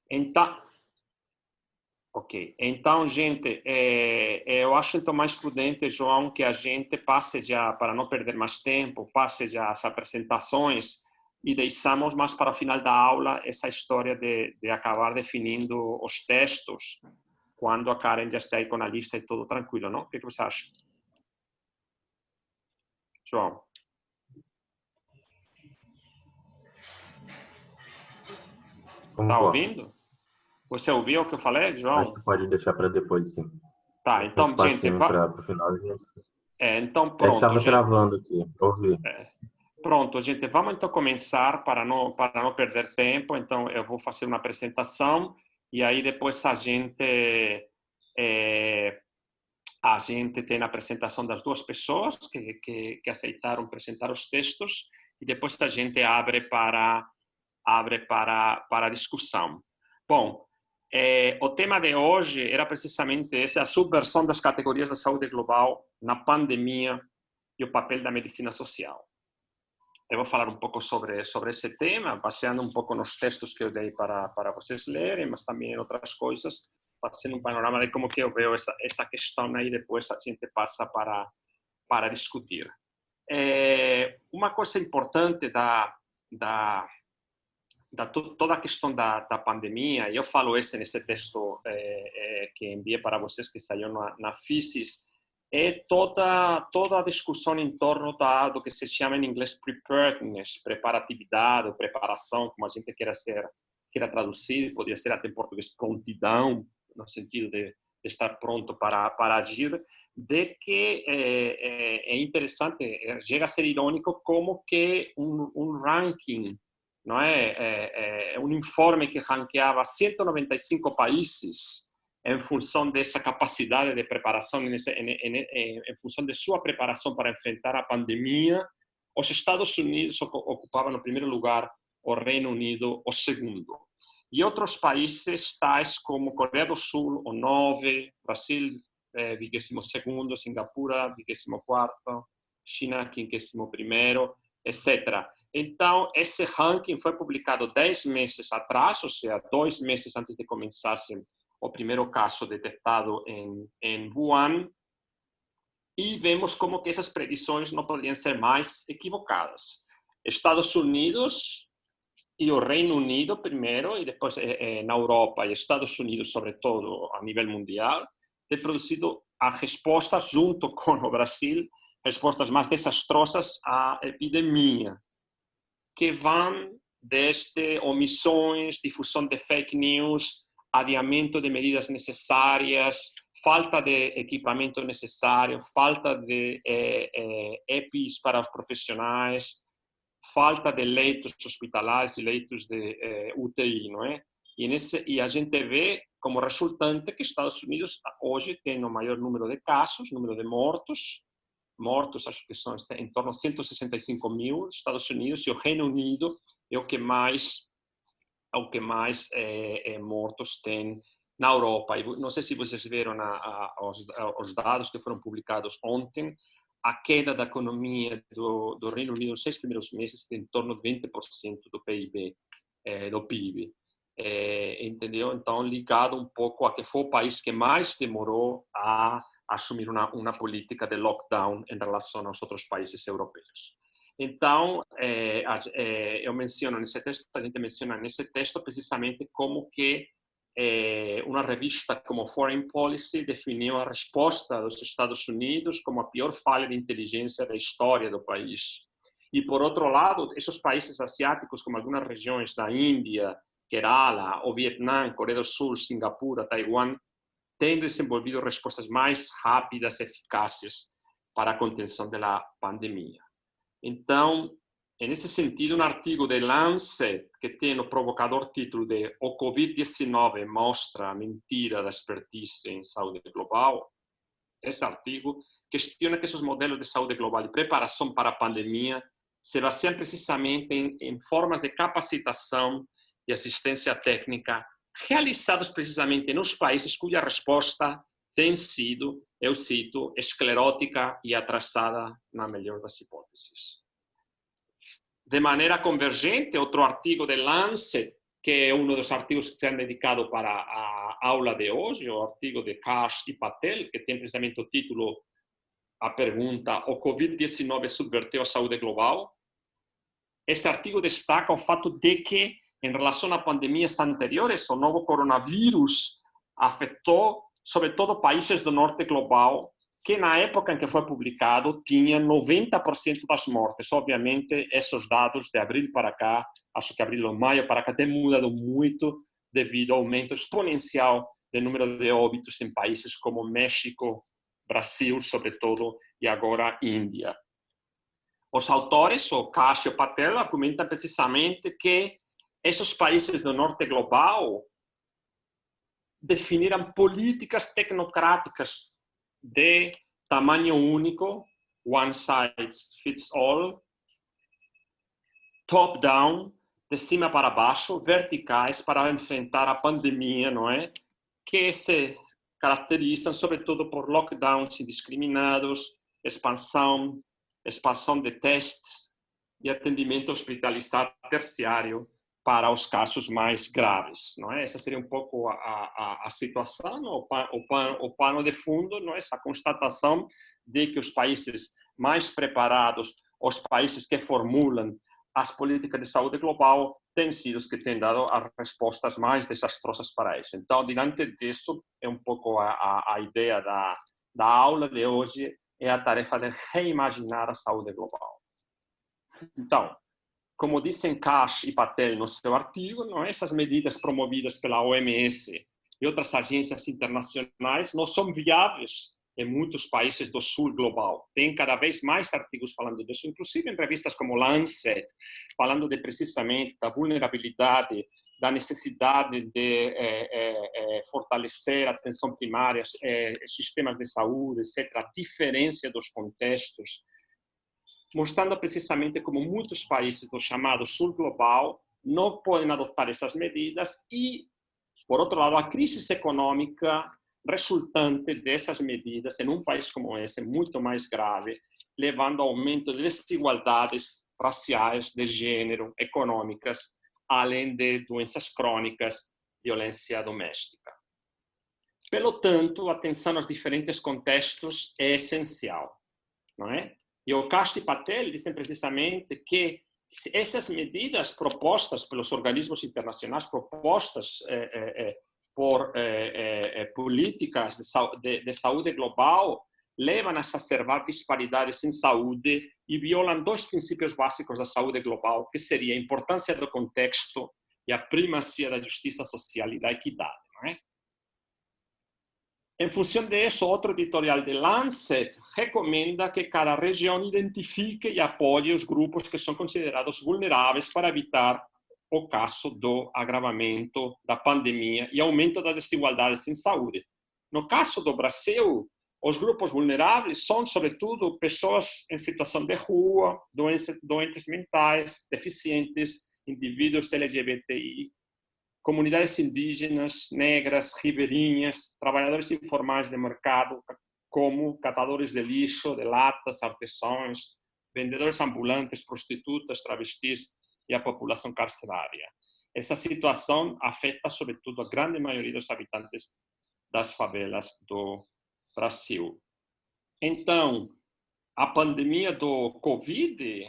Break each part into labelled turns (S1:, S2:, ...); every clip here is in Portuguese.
S1: Então, ok. Então, gente, eu acho então mais prudente, João, que a gente passe já, para não perder mais tempo, passe já as apresentações e deixamos mais para o final da aula essa história de acabar definindo os textos quando a Karen já está aí com a lista e tudo tranquilo, não? O que você acha, João? Tá
S2: Concordo.
S1: ouvindo? Você ouviu o que eu falei,
S2: Acho que
S1: João?
S2: pode deixar para depois, sim.
S1: Tá,
S2: Deixa um
S1: então, gente,
S2: espacinho para o final.
S1: então
S2: É que
S1: pronto,
S2: estava
S1: gente.
S2: travando aqui. Ouvi.
S1: Pronto, gente, vamos então começar para não perder tempo. Então, eu vou fazer uma apresentação e aí depois eh, a gente tem a apresentação das duas pessoas que aceitaram apresentar os textos e depois a gente abre para a discussão. Bom, o tema de hoje era precisamente essa, a subversão das categorias da saúde global na pandemia e o papel da medicina social. Eu vou falar um pouco sobre esse tema, baseando um pouco nos textos que eu dei para vocês lerem, mas também em outras coisas, fazendo um panorama de como que eu vejo essa questão aí, depois a gente passa para discutir. Uma coisa importante toda a questão da pandemia, e eu falo isso nesse texto que enviei para vocês, que saiu na Physis, é toda a discussão em torno do que se chama em inglês preparedness, preparatividade, ou preparação, como a gente queira traduzir, poderia ser até em português prontidão, no sentido de estar pronto para agir, de que é interessante, chega a ser irônico como que um ranking, não é? Um informe que ranqueava 195 países em função dessa capacidade de preparação, em função de sua preparação para enfrentar a pandemia. Os Estados Unidos ocupavam no primeiro lugar, o Reino Unido o segundo. E outros países tais como Coreia do Sul, o 9, Brasil, 22º, Singapura, 24º, China, 51º, etc. Então, esse ranking foi publicado 10 meses atrás, ou seja, 2 meses antes de começasse o primeiro caso detectado em Wuhan, e vemos como que essas previsões não poderiam ser mais equivocadas. Estados Unidos e o Reino Unido primeiro, e depois na Europa e Estados Unidos, sobretudo a nível mundial, têm produzido as respostas, junto com o Brasil, respostas mais desastrosas à epidemia, que vão desde omissões, difusão de fake news, adiamento de medidas necessárias, falta de equipamento necessário, falta de EPIs para os profissionais, falta de leitos hospitalares e leitos de UTI, não é? E a gente vê como resultante que Estados Unidos hoje tem o maior número de casos, número de mortos, acho que são em torno de 165 mil, Estados Unidos, e o Reino Unido é o que mais mortos tem na Europa. E não sei se vocês viram os dados que foram publicados ontem, a queda da economia do Reino Unido nos 6 primeiros meses tem em torno de 20% do PIB, do PIB. Entendeu? Então, ligado um pouco a que foi o país que mais demorou a assumir uma política de lockdown em relação aos outros países europeus. Então, eu menciono nesse texto, a gente menciona nesse texto precisamente como que uma revista como Foreign Policy definiu a resposta dos Estados Unidos como a pior falha de inteligência da história do país. E, por outro lado, esses países asiáticos, como algumas regiões da Índia, Kerala, o Vietnã, Coreia do Sul, Singapura, Taiwan, têm desenvolvido respostas mais rápidas e eficazes para a contenção da pandemia. Então, nesse sentido, um artigo de Lancet, que tem o provocador título de O Covid-19 mostra a mentira da expertise em saúde global, esse artigo questiona que esses modelos de saúde global e preparação para a pandemia se baseiam precisamente em formas de capacitação e assistência técnica realizados precisamente nos países cuja resposta tem sido, eu cito, esclerótica e atrasada na melhor das hipóteses. De maneira convergente, outro artigo de Lancet que é um dos artigos que se han dedicado para a aula de hoje, o artigo de Kash e Patel, que tem precisamente o título, a pergunta: o Covid-19 subverteu a saúde global? Esse artigo destaca o fato de que, em relação a pandemias anteriores, o novo coronavírus afetou, sobretudo, países do norte global, que na época em que foi publicado tinha 90% das mortes. Obviamente, esses dados de abril para cá, acho que abril ou maio para cá, têm mudado muito devido ao aumento exponencial do número de óbitos em países como México, Brasil, sobretudo, e agora Índia. Os autores, o Kash e o Patel, argumentam precisamente que esses países do norte global definiram políticas tecnocráticas de tamanho único, one size fits all, top-down, de cima para baixo, verticais, para enfrentar a pandemia, não é? Que se caracterizam, sobretudo, por lockdowns indiscriminados, expansão de testes e atendimento hospitalizado terciário para os casos mais graves, não é? Essa seria um pouco a situação, o pano de fundo, não é? Essa constatação de que os países mais preparados, os países que formulam as políticas de saúde global, têm sido os que têm dado as respostas mais desastrosas para isso. Então, diante disso, é um pouco a ideia da aula de hoje, é a tarefa de reimaginar a saúde global. Então, como dizem Kash e Patel no seu artigo, não é? Essas medidas promovidas pela OMS e outras agências internacionais não são viáveis em muitos países do sul global. Tem cada vez mais artigos falando disso, inclusive em revistas como Lancet, falando de precisamente da vulnerabilidade, da necessidade de fortalecer a atenção primária, sistemas de saúde, etc., a diferença dos contextos, mostrando precisamente como muitos países do chamado sul global não podem adotar essas medidas e, por outro lado, a crise econômica resultante dessas medidas em um país como esse é muito mais grave, levando ao aumento de desigualdades raciais, de gênero, econômicas, além de doenças crônicas, violência doméstica. Pelo tanto, a atenção aos diferentes contextos é essencial, não é? E o Kash e Patel dizem precisamente que essas medidas propostas pelos organismos internacionais, propostas por políticas de saúde global, levam a exacerbar disparidades em saúde e violam dois princípios básicos da saúde global, que seria a importância do contexto e a primacia da justiça social e da equidade, não é? Em função disso, outro editorial de Lancet recomenda que cada região identifique e apoie os grupos que são considerados vulneráveis para evitar o caso do agravamento da pandemia e aumento das desigualdades em saúde. No caso do Brasil, os grupos vulneráveis são, sobretudo, pessoas em situação de rua, doentes mentais, deficientes, indivíduos LGBTI, comunidades indígenas, negras, ribeirinhas, trabalhadores informais de mercado, como catadores de lixo, de latas, artesãos, vendedores ambulantes, prostitutas, travestis e a população carcerária. Essa situação afeta, sobretudo, a grande maioria dos habitantes das favelas do Brasil. Então, a pandemia do Covid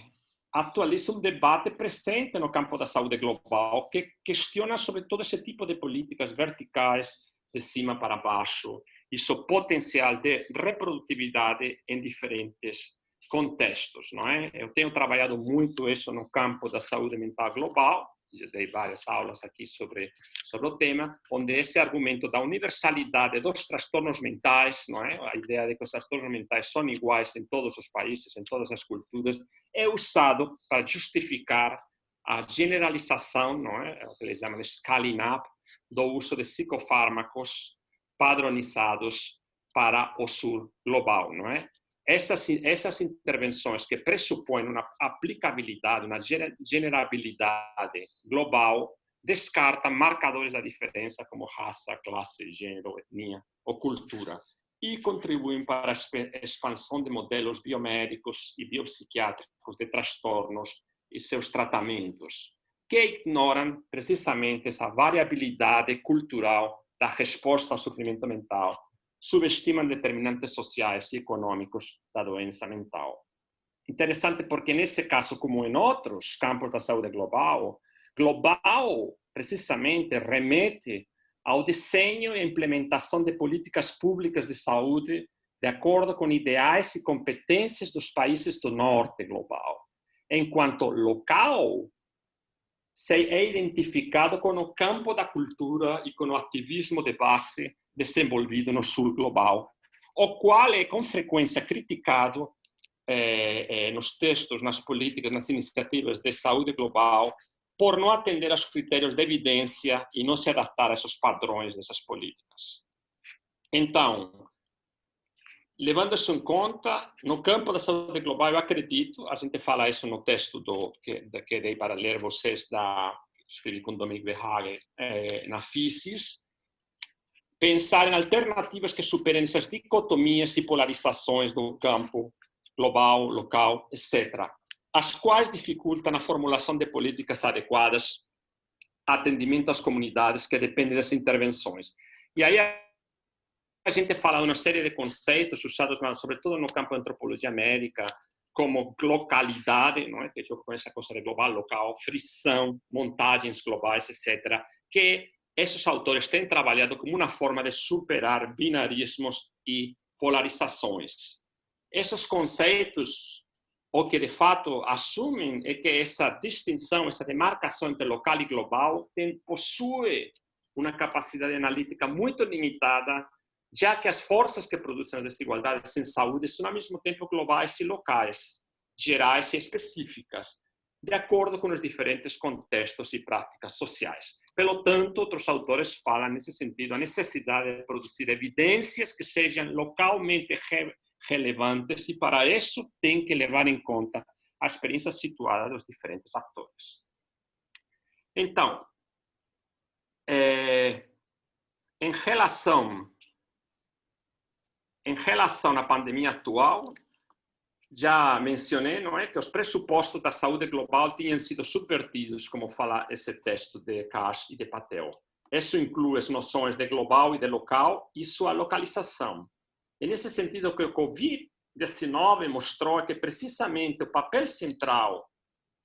S1: atualiza um debate presente no campo da saúde global que questiona sobretudo esse tipo de políticas verticais de cima para baixo e seu potencial de reprodutividade em diferentes contextos, não é? Eu tenho trabalhado muito isso no campo da saúde mental global, já dei várias aulas aqui sobre o tema, onde esse argumento da universalidade dos transtornos mentais, não é? A ideia de que os transtornos mentais são iguais em todos os países, em todas as culturas, é usado para justificar a generalização, não é? O que eles chamam de scaling up, do uso de psicofármacos padronizados para o sul global, não é? Essas intervenções que pressupõem uma aplicabilidade, uma generabilidade global, descartam marcadores da diferença como raça, classe, gênero, etnia ou cultura e contribuem para a expansão de modelos biomédicos e biopsiquiátricos de transtornos e seus tratamentos, que ignoram precisamente essa variabilidade cultural da resposta ao sofrimento mental, subestimam determinantes sociais e econômicos da doença mental. Interessante porque nesse caso, como em outros campos da saúde global, precisamente remete ao desenho e implementação de políticas públicas de saúde de acordo com ideais e competências dos países do norte global, enquanto local é identificado com o campo da cultura e com o ativismo de base desenvolvido no sul global, o qual é com frequência criticado nos textos, nas políticas, nas iniciativas de saúde global, por não atender aos critérios de evidência e não se adaptar a esses padrões dessas políticas. Então, levando isso em conta, no campo da saúde global, eu acredito, a gente fala isso no texto que dei para ler vocês, escrevi com Dominique Verhaeghe, na FISIS, pensar em alternativas que superem essas dicotomias e polarizações do campo global, local, etc., as quais dificultam a formulação de políticas adequadas, atendimento às comunidades que dependem das intervenções. E aí a gente fala de uma série de conceitos usados, sobretudo no campo da antropologia médica, como localidade, não é? Que eu conheço a coisa de global, local, frição, montagens globais, etc., que esses autores têm trabalhado como uma forma de superar binarismos e polarizações. Esses conceitos, o que de fato assumem é que essa distinção, essa demarcação entre local e global possui uma capacidade analítica muito limitada, já que as forças que produzem as desigualdades em saúde são, ao mesmo tempo, globais e locais, gerais e específicas, de acordo com os diferentes contextos e práticas sociais. Pelo tanto, outros autores falam, nesse sentido, a necessidade de produzir evidências que sejam localmente relevantes e, para isso, tem que levar em conta a experiência situada dos diferentes atores. Então, em relação à pandemia atual, já mencionei, não é, que os pressupostos da saúde global tinham sido subvertidos, como fala esse texto de Kash e de Patel. Isso inclui as noções de global e de local e sua localização. E nesse sentido, o que o Covid-19 mostrou que precisamente o papel central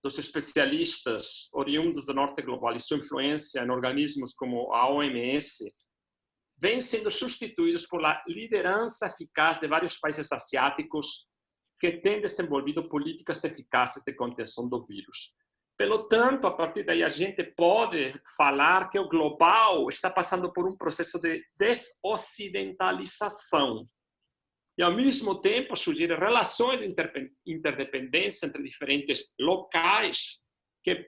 S1: dos especialistas oriundos do norte global e sua influência em organismos como a OMS vem sendo substituídos por a liderança eficaz de vários países asiáticos que têm desenvolvido políticas eficazes de contenção do vírus. Pelo tanto, a partir daí, a gente pode falar que o global está passando por um processo de desocidentalização e, ao mesmo tempo, surgir relações de interdependência entre diferentes locais que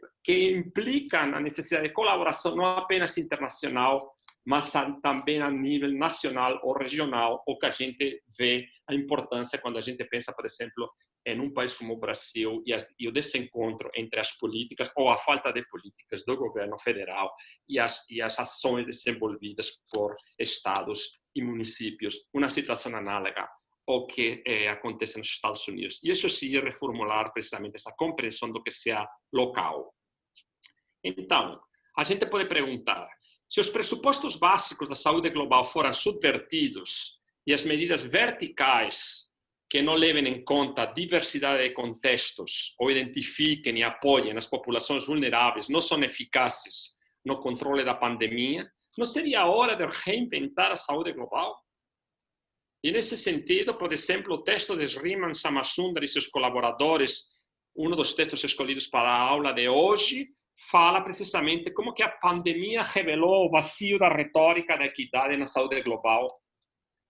S1: implicam a necessidade de colaboração não apenas internacional, mas também a nível nacional ou regional, o que a gente vê a importância quando a gente pensa, por exemplo, em um país como o Brasil e o desencontro entre as políticas ou a falta de políticas do governo federal e as ações desenvolvidas por estados e municípios, uma situação análoga ao que acontece nos Estados Unidos. E isso seria reformular precisamente essa compreensão do que seja local. Então, a gente pode perguntar, se os pressupostos básicos da saúde global foram subvertidos e as medidas verticais que não levem em conta a diversidade de contextos ou identifiquem e apoiem as populações vulneráveis não são eficazes no controle da pandemia, não seria a hora de reinventar a saúde global? E nesse sentido, por exemplo, o texto de Sriman Samasundar e seus colaboradores, um dos textos escolhidos para a aula de hoje, fala precisamente como que a pandemia revelou o vazio da retórica da equidade na saúde global,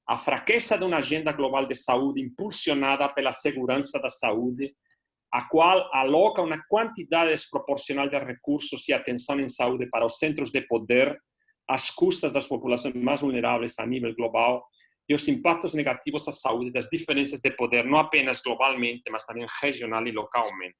S1: a fraqueza de uma agenda global de saúde impulsionada pela segurança da saúde, a qual aloca uma quantidade desproporcional de recursos e atenção em saúde para os centros de poder, às custas das populações mais vulneráveis a nível global, e os impactos negativos à saúde das diferenças de poder, não apenas globalmente, mas também regional e localmente.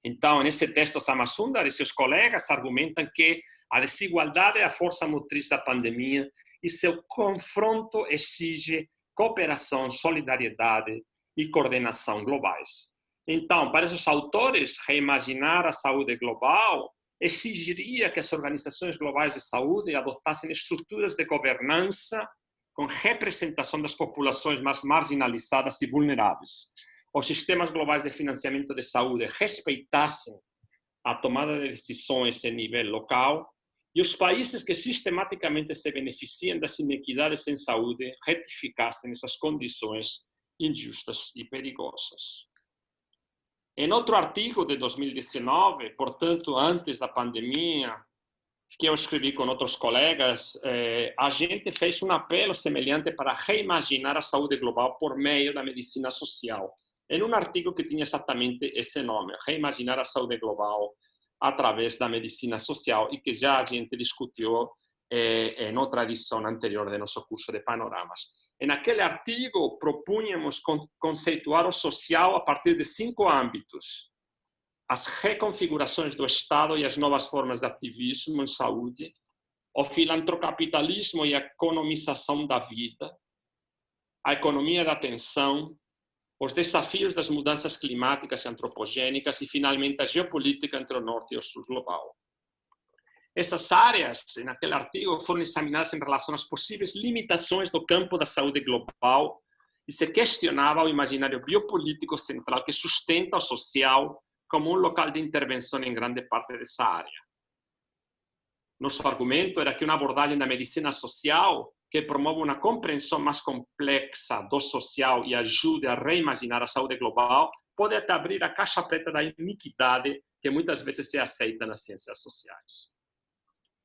S1: Então, nesse texto, Samasundar e seus colegas argumentam que a desigualdade é a força motriz da pandemia e seu confronto exige cooperação, solidariedade e coordenação globais. Então, para esses autores, reimaginar a saúde global exigiria que as organizações globais de saúde adotassem estruturas de governança com representação das populações mais marginalizadas e vulneráveis. Os sistemas globais de financiamento de saúde respeitassem a tomada de decisões em nível local e os países que sistematicamente se beneficiam das inequidades em saúde retificassem essas condições injustas e perigosas. Em outro artigo de 2019, portanto, antes da pandemia, que eu escrevi com outros colegas, a gente fez um apelo semelhante para reimaginar a saúde global por meio da medicina social. Em um artigo que tinha exatamente esse nome, Reimaginar a Saúde Global através da medicina social, e que já a gente discutiu em outra edição anterior do nosso curso de Panoramas. Naquele artigo, propunhamos conceituar o social a partir de 5 âmbitos: as reconfigurações do Estado e as novas formas de ativismo em saúde, o filantrocapitalismo e a economização da vida, a economia da atenção, os desafios das mudanças climáticas e antropogênicas e, finalmente, a geopolítica entre o Norte e o Sul global. Essas áreas, naquele artigo, foram examinadas em relação às possíveis limitações do campo da saúde global e se questionava o imaginário biopolítico central que sustenta o social como um local de intervenção em grande parte dessa área. Nosso argumento era que uma abordagem da medicina social que promove uma compreensão mais complexa do social e ajude a reimaginar a saúde global pode até abrir a caixa preta da iniquidade que muitas vezes se aceita nas ciências sociais.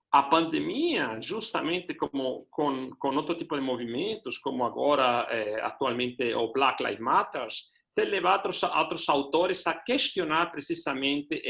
S1: A pandemia, justamente como com outro tipo de movimentos, como agora, atualmente, o Black Lives Matter, tem levado outros autores a questionar precisamente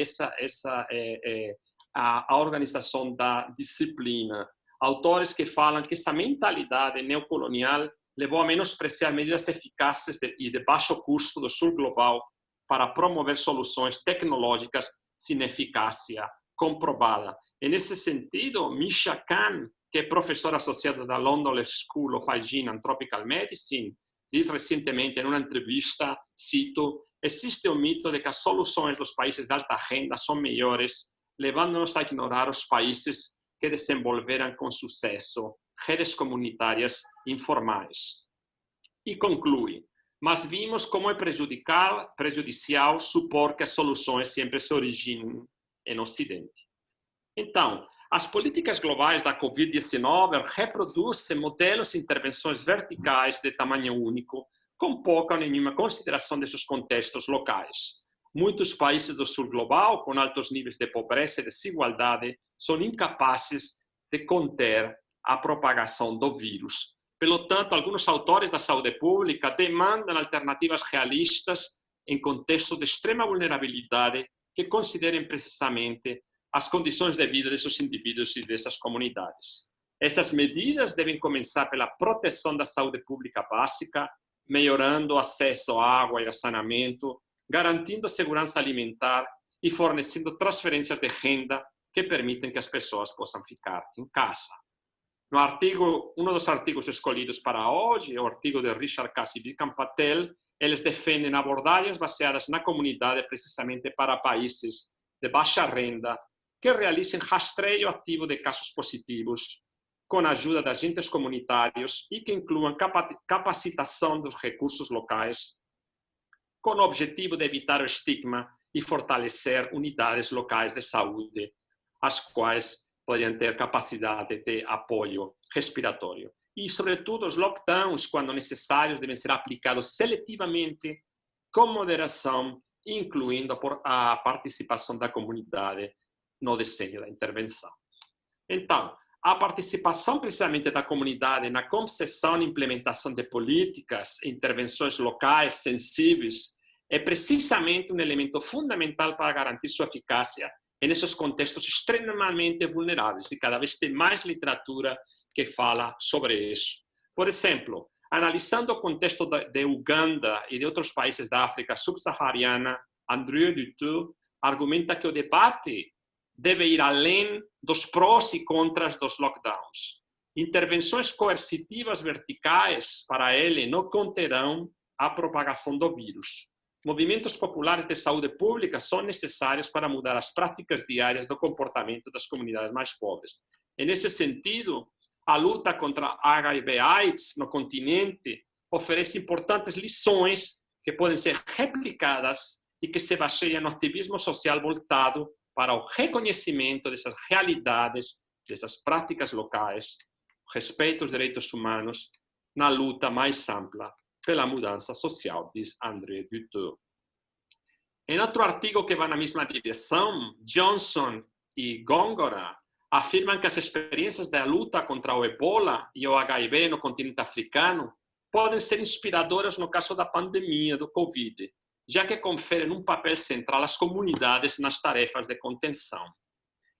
S1: a organização da disciplina. Autores que falam que essa mentalidade neocolonial levou a menospreciar medidas eficazes e de baixo custo do Sul global para promover soluções tecnológicas sem eficácia comprovada. E, nesse sentido, Misha Khan, que é professora associada da London School of Hygiene and Tropical Medicine, diz recentemente em uma entrevista, cito, existe o mito de que as soluções dos países de alta renda são melhores, levando-nos a ignorar os países que desenvolveram com sucesso redes comunitárias informais. E conclui, mas vimos como é prejudicial supor que as soluções sempre se originem no Ocidente. Então, as políticas globais da Covid-19 reproduzem modelos de intervenções verticais de tamanho único, com pouca ou nenhuma consideração desses contextos locais. Muitos países do Sul global, com altos níveis de pobreza e desigualdade, são incapazes de conter a propagação do vírus. Pelo tanto, alguns autores da saúde pública demandam alternativas realistas em contextos de extrema vulnerabilidade que considerem precisamente as condições de vida desses indivíduos e dessas comunidades. Essas medidas devem começar pela proteção da saúde pública básica, melhorando o acesso à água e ao saneamento, garantindo a segurança alimentar e fornecendo transferências de renda que permitem que as pessoas possam ficar em casa. No artigo, um dos artigos escolhidos para hoje é o artigo de Richard Kass e Vikram Patel. Eles defendem abordagens baseadas na comunidade precisamente para países de baixa renda que realizem rastreio ativo de casos positivos com a ajuda de agentes comunitários e que incluam capacitação dos recursos locais com o objetivo de evitar o estigma e fortalecer unidades locais de saúde, as quais poderiam ter capacidade de apoio respiratório. E, sobretudo, os lockdowns, quando necessários, devem ser aplicados seletivamente, com moderação, incluindo a participação da comunidade no desenho da intervenção. Então, a participação precisamente da comunidade na concepção e implementação de políticas e intervenções locais sensíveis é precisamente um elemento fundamental para garantir sua eficácia nesses contextos extremamente vulneráveis, e cada vez tem mais literatura que fala sobre isso. Por exemplo, analisando o contexto de Uganda e de outros países da África subsaariana, Andrew Dutour argumenta que o debate deve ir além dos prós e contras dos lockdowns. Intervenções coercitivas verticais, para ele, não conterão a propagação do vírus. Movimentos populares de saúde pública são necessários para mudar as práticas diárias do comportamento das comunidades mais pobres. E, nesse sentido, a luta contra HIV/AIDS no continente oferece importantes lições que podem ser replicadas e que se baseiam no ativismo social voltado para o reconhecimento dessas realidades, dessas práticas locais, respeito aos direitos humanos, na luta mais ampla pela mudança social, diz André Dutour. Em outro artigo que vai na mesma direção, Johnson e Góngora afirmam que as experiências da luta contra o Ebola e o HIV no continente africano podem ser inspiradoras no caso da pandemia do Covid, já que conferem um papel central às comunidades nas tarefas de contenção.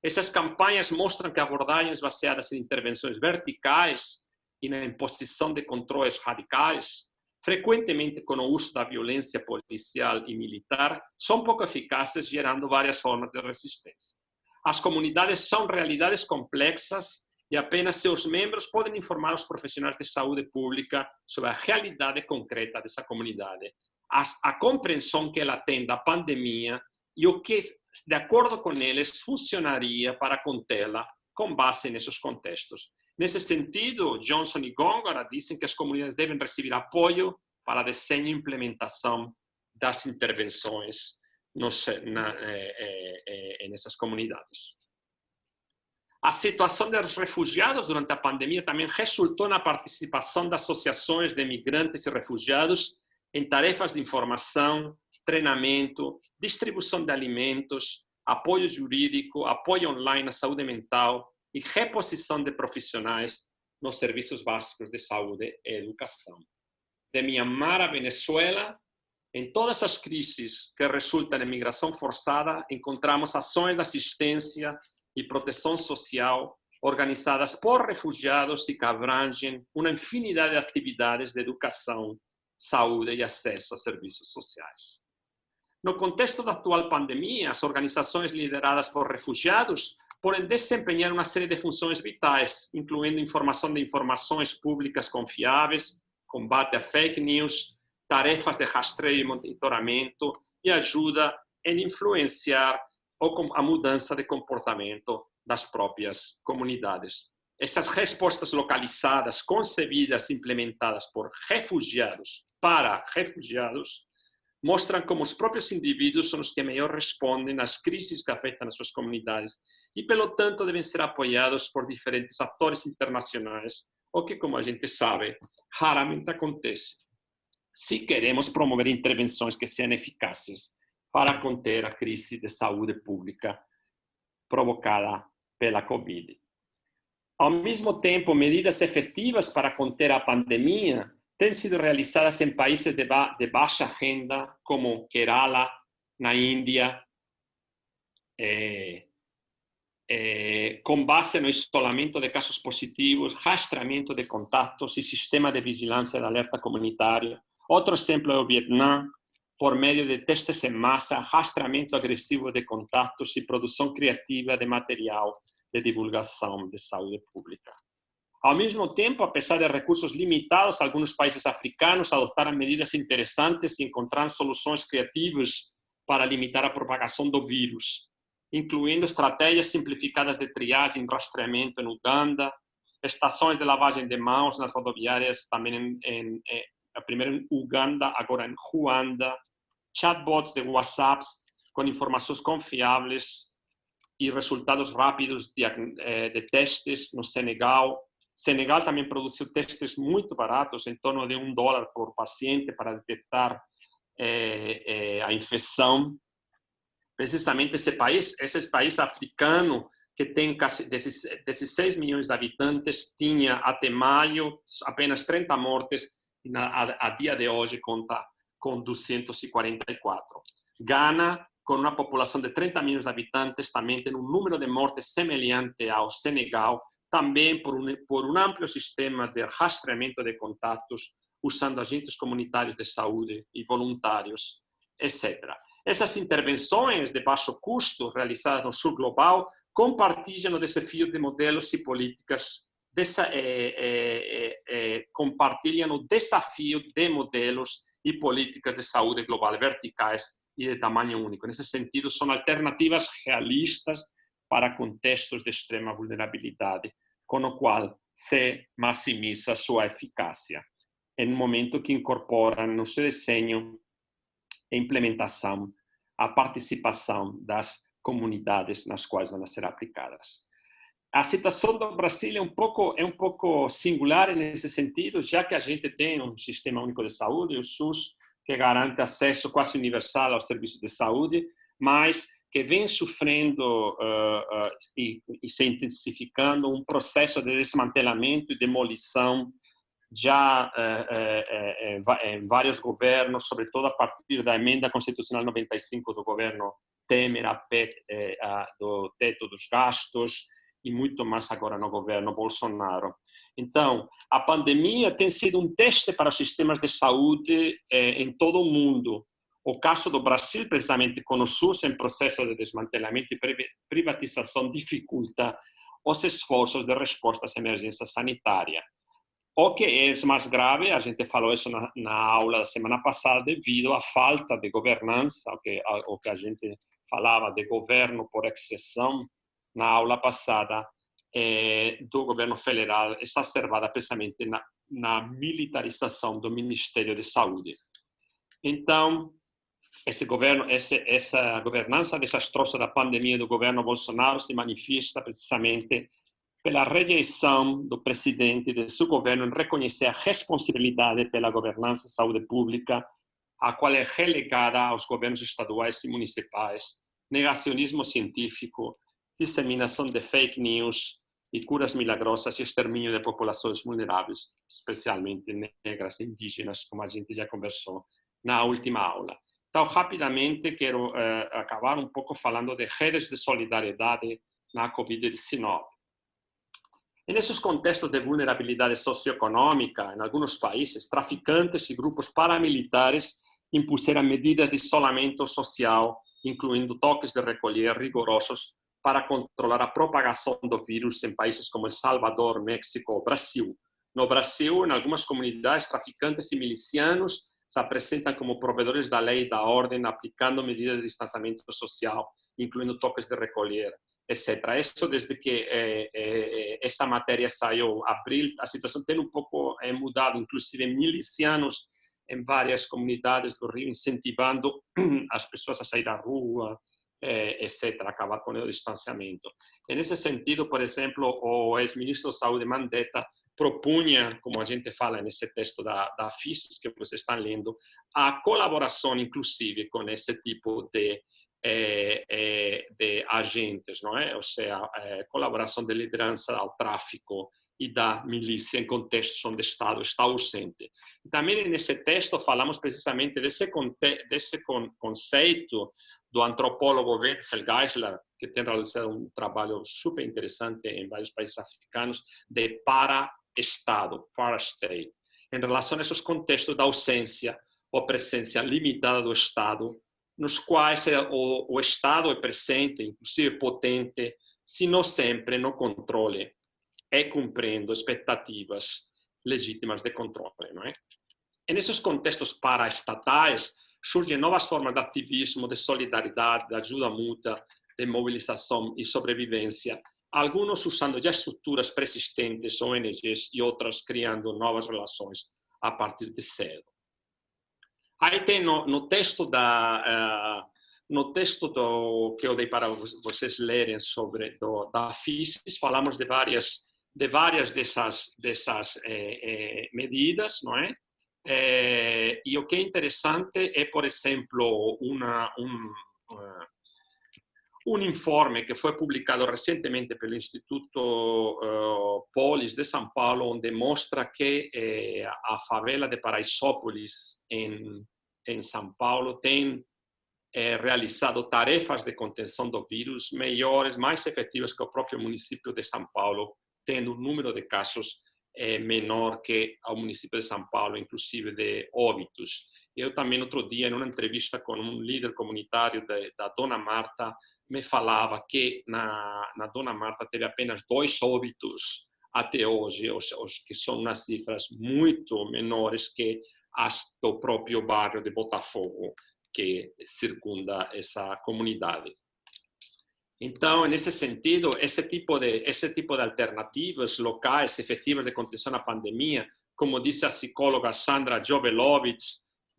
S1: Essas campanhas mostram que abordagens baseadas em intervenções verticais e na imposição de controles radicais, frequentemente com o uso da violência policial e militar, são pouco eficazes, gerando várias formas de resistência. As comunidades são realidades complexas e apenas seus membros podem informar os profissionais de saúde pública sobre a realidade concreta dessa comunidade, a compreensão que ela tem da pandemia e o que, de acordo com eles, funcionaria para contê-la com base nesses contextos. Nesse sentido, Johnson e Góngora dizem que as comunidades devem receber apoio para desenho e implementação das intervenções nessas comunidades. A situação dos refugiados durante a pandemia também resultou na participação das associações de migrantes e refugiados em tarefas de informação, treinamento, distribuição de alimentos, apoio jurídico, apoio online à saúde mental e reposição de profissionais nos serviços básicos de saúde e educação. De Myanmar a Venezuela, em todas as crises que resultam em migração forçada, encontramos ações de assistência e proteção social organizadas por refugiados e que abrangem uma infinidade de atividades de educação, saúde e acesso a serviços sociais. No contexto da atual pandemia, as organizações lideradas por refugiados podem desempenhar uma série de funções vitais, incluindo informação de informações públicas confiáveis, combate a fake news, tarefas de rastreio e monitoramento e ajuda em influenciar a mudança de comportamento das próprias comunidades. Essas respostas localizadas, concebidas e implementadas por refugiados para refugiados, mostram como os próprios indivíduos são os que melhor respondem às crises que afetam as suas comunidades e, pelo tanto, devem ser apoiados por diferentes atores internacionais, o que, como a gente sabe, raramente acontece, se queremos promover intervenções que sejam eficazes para conter a crise de saúde pública provocada pela Covid. Ao mesmo tempo, medidas efetivas para conter a pandemia têm sido realizadas em países de baixa renda, como Kerala, na Índia, com base no isolamento de casos positivos, rastreamento de contatos e sistema de vigilância de alerta comunitário. Outro exemplo é o Vietnã, por meio de testes em massa, rastreamento agressivo de contatos e produção criativa de material de divulgação de saúde pública. Ao mesmo tempo, apesar de recursos limitados, alguns países africanos adotaram medidas interessantes e encontraram soluções criativas para limitar a propagação do vírus, incluindo estratégias simplificadas de triagem e rastreamento em Uganda, estações de lavagem de mãos nas rodoviárias, também primeiro em Uganda, agora em Ruanda, chatbots de WhatsApp com informações confiáveis e resultados rápidos de testes no Senegal. Senegal também produziu testes muito baratos, em torno de $1 por paciente, para detectar a infecção. Precisamente esse país africano, que tem quase 16 milhões de habitantes, tinha até maio apenas 30 mortes, e a dia de hoje conta com 244. Ghana, com uma população de 30 milhões de habitantes, também tem um número de mortes semelhante ao Senegal, também por um amplo sistema de rastreamento de contatos, usando agentes comunitários de saúde e voluntários, etc. Essas intervenções de baixo custo, realizadas no sul global, compartilham o desafio de modelos e políticas, compartilham o desafio de modelos e políticas de saúde global verticais e de tamanho único. Nesse sentido, são alternativas realistas para contextos de extrema vulnerabilidade, com o qual se maximiza sua eficácia, em um momento que incorpora no seu desenho e implementação a participação das comunidades nas quais vão ser aplicadas. A situação do Brasil é um pouco singular nesse sentido, já que a gente tem um sistema único de saúde, o SUS, que garante acesso quase universal aos serviços de saúde, mas que vem sofrendo e se intensificando um processo de desmantelamento e demolição já em vários governos, sobretudo a partir da emenda constitucional 95 do governo Temer, a PEC do teto dos gastos, e muito mais agora no governo Bolsonaro. Então, a pandemia tem sido um teste para os sistemas de saúde em todo o mundo. O caso do Brasil, precisamente com o SUS em processo de desmantelamento e privatização, dificulta os esforços de resposta às emergências sanitárias. O que é mais grave, a gente falou isso na aula da semana passada, devido à falta de governança, o que a gente falava de governo por exceção, na aula passada, do governo federal, exacerbada precisamente na militarização do Ministério de Saúde. Então, essa governança desastrosa da pandemia do governo Bolsonaro se manifesta precisamente pela rejeição do presidente e de seu governo em reconhecer a responsabilidade pela governança de saúde pública, a qual é relegada aos governos estaduais e municipais, negacionismo científico, disseminação de fake news e curas milagrosas e extermínio de populações vulneráveis, especialmente negras e indígenas, como a gente já conversou na última aula. Então, rapidamente, quero acabar um pouco falando de redes de solidariedade na Covid-19. E nesses contextos de vulnerabilidade socioeconômica, em alguns países, traficantes e grupos paramilitares impuseram medidas de isolamento social, incluindo toques de recolher rigorosos para controlar a propagação do vírus em países como El Salvador, México ou Brasil. No Brasil, em algumas comunidades, traficantes e milicianos se apresentam como provedores da lei e da ordem, aplicando medidas de distanciamento social, incluindo toques de recolher, etc. Isso desde que essa matéria saiu em abril, a situação tem um pouco mudado, inclusive milicianos em várias comunidades do Rio, incentivando as pessoas a sair à rua, etc., acabar com o distanciamento. Nesse sentido, por exemplo, o ex-ministro da Saúde, Mandetta, propunha, como a gente fala nesse texto da FISES, que vocês estão lendo, a colaboração, inclusive, com esse tipo de agentes, não é? Ou seja, colaboração de liderança ao tráfico e da milícia em contextos onde o Estado está ausente. E também nesse texto falamos precisamente desse conceito do antropólogo Wetzel Geisler, que tem realizado um trabalho super interessante em vários países africanos, de para-Estado, para-state, em relação a esses contextos da ausência ou presença limitada do Estado, nos quais o Estado é presente, inclusive potente, se não sempre no controle e cumprindo expectativas legítimas de controle, não é? E nesses contextos paraestatais, surgem novas formas de ativismo, de solidariedade, de ajuda mútua, de mobilização e sobrevivência, alguns usando já estruturas persistentes, ONGs, e outras criando novas relações a partir de cedo. Aí tem no texto que eu dei para vocês lerem sobre da FISES, falamos de várias dessas medidas, não é? E o que é interessante é, por exemplo, um informe que foi publicado recentemente pelo Instituto Polis de São Paulo, onde mostra que a favela de Paraisópolis, em São Paulo, tem realizado tarefas de contenção do vírus melhores, mais efetivas que o próprio município de São Paulo, tendo um número de casos menor que ao município de São Paulo, inclusive de óbitos. Eu também, outro dia, em uma entrevista com um líder comunitário da Dona Marta, me falava que na Dona Marta teve apenas 2 óbitos até hoje, que são umas cifras muito menores que hasta o próprio bairro de Botafogo que circunda essa comunidade. Então, nesse sentido, esse tipo de alternativas locais efetivas de contenção à pandemia, como disse a psicóloga Sandra Jovelovich,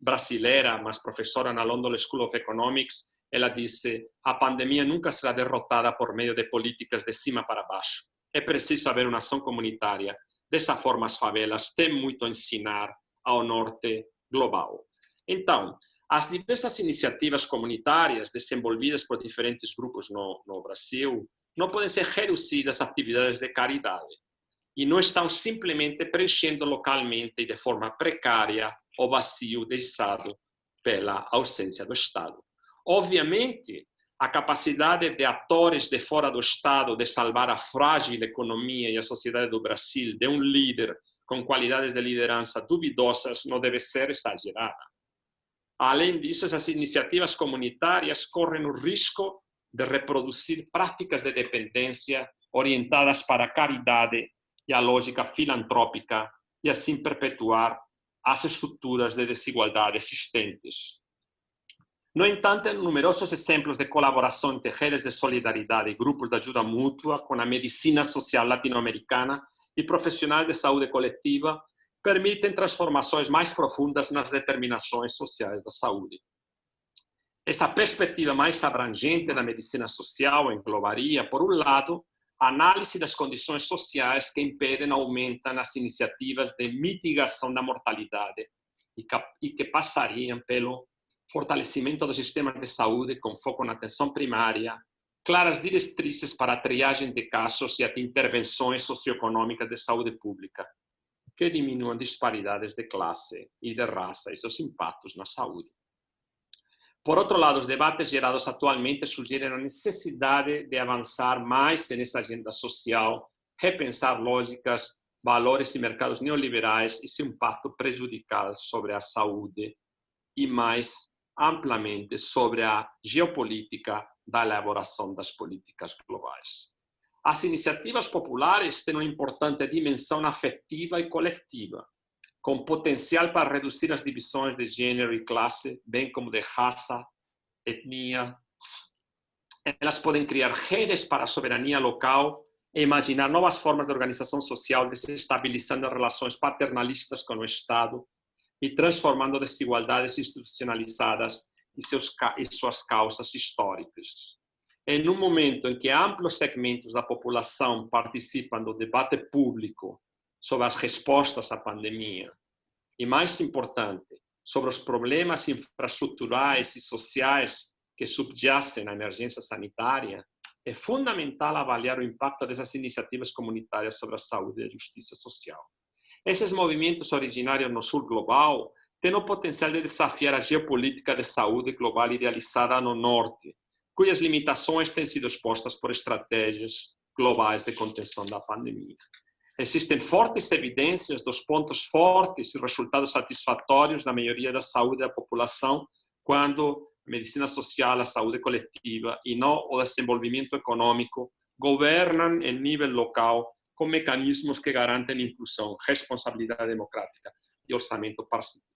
S1: brasileira, mas professora na London School of Economics, ela disse: a pandemia nunca será derrotada por meio de políticas de cima para baixo. É preciso haver uma ação comunitária. Dessa forma, as favelas têm muito a ensinar ao norte global. Então, as diversas iniciativas comunitárias desenvolvidas por diferentes grupos no Brasil não podem ser reduzidas a atividades de caridade e não estão simplesmente preenchendo localmente e de forma precária o vazio deixado pela ausência do Estado. Obviamente, a capacidade de atores de fora do Estado de salvar a frágil economia e a sociedade do Brasil de um líder com qualidades de liderança duvidosas não deve ser exagerada. Além disso, essas iniciativas comunitárias correm o risco de reproduzir práticas de dependência orientadas para a caridade e a lógica filantrópica e assim perpetuar as estruturas de desigualdade existentes. No entanto, numerosos exemplos de colaboração entre redes de solidariedade e grupos de ajuda mútua com a medicina social latino-americana e profissionais de saúde coletiva permitem transformações mais profundas nas determinações sociais da saúde. Essa perspectiva mais abrangente da medicina social englobaria, por um lado, a análise das condições sociais que impedem ou aumentam as iniciativas de mitigação da mortalidade e que passariam pelo fortalecimento do sistema de saúde com foco na atenção primária, claras diretrizes para a triagem de casos e as intervenções socioeconômicas de saúde pública, que diminuam disparidades de classe e de raça e seus impactos na saúde. Por outro lado, os debates gerados atualmente sugerem a necessidade de avançar mais nessa agenda social, repensar lógicas, valores e mercados neoliberais e seu impacto prejudicial sobre a saúde e mais amplamente sobre a geopolítica da elaboração das políticas globais. As iniciativas populares têm uma importante dimensão afetiva e coletiva, com potencial para reduzir as divisões de gênero e classe, bem como de raça, etnia. Elas podem criar redes para a soberania local e imaginar novas formas de organização social, desestabilizando as relações paternalistas com o Estado e transformando desigualdades institucionalizadas e suas causas históricas. Em um momento em que amplos segmentos da população participam do debate público sobre as respostas à pandemia e, mais importante, sobre os problemas infraestruturais e sociais que subjacem à emergência sanitária, é fundamental avaliar o impacto dessas iniciativas comunitárias sobre a saúde e a justiça social. Esses movimentos originários no sul global têm o potencial de desafiar a geopolítica de saúde global idealizada no norte, cujas limitações têm sido expostas por estratégias globais de contenção da pandemia. Existem fortes evidências dos pontos fortes e resultados satisfatórios da melhoria da saúde da população quando a medicina social, a saúde coletiva e não o desenvolvimento econômico governam em nível local com mecanismos que garantem inclusão, responsabilidade democrática e orçamento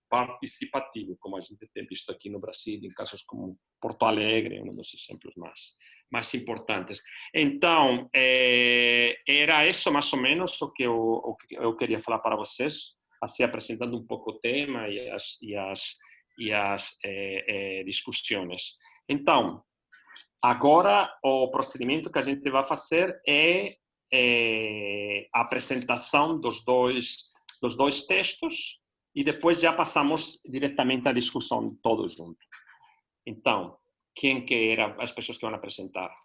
S1: participativo, como a gente tem visto aqui no Brasil, em casos como Porto Alegre, um dos exemplos mais importantes. Então, era isso mais ou menos o que eu queria falar para vocês, assim apresentando um pouco o tema e as discussões. Então, agora o procedimento que a gente vai fazer é a apresentação dos dois textos e depois já passamos diretamente à discussão todos juntos. Então, quem que era as pessoas que vão apresentar?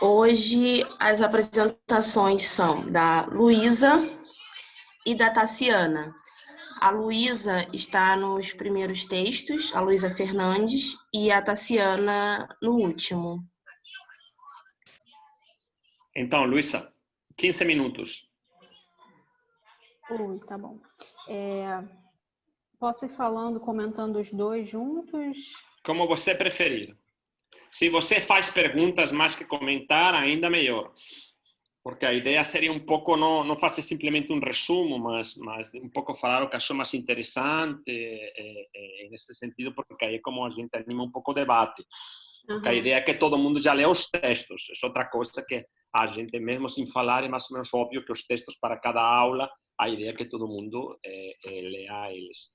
S3: Hoje as apresentações são da Luísa e da Tassiana. A Luísa está nos primeiros textos, a Luísa Fernandes, e a Tassiana no último.
S1: Então, Luísa, 15 minutos.
S4: Tá bom. Posso ir falando, comentando os dois juntos?
S1: Como você preferir. Se você faz perguntas mais que comentar, ainda melhor. Porque a ideia seria um pouco, não fazer simplesmente um resumo, mas um pouco falar o que achou mais interessante, nesse sentido, porque aí é como a gente anima um pouco o debate. Porque a ideia é que todo mundo já lê os textos, é outra coisa que a gente, mesmo sem falar, é mais ou menos óbvio que os textos para cada aula, a ideia é que todo mundo leia eles.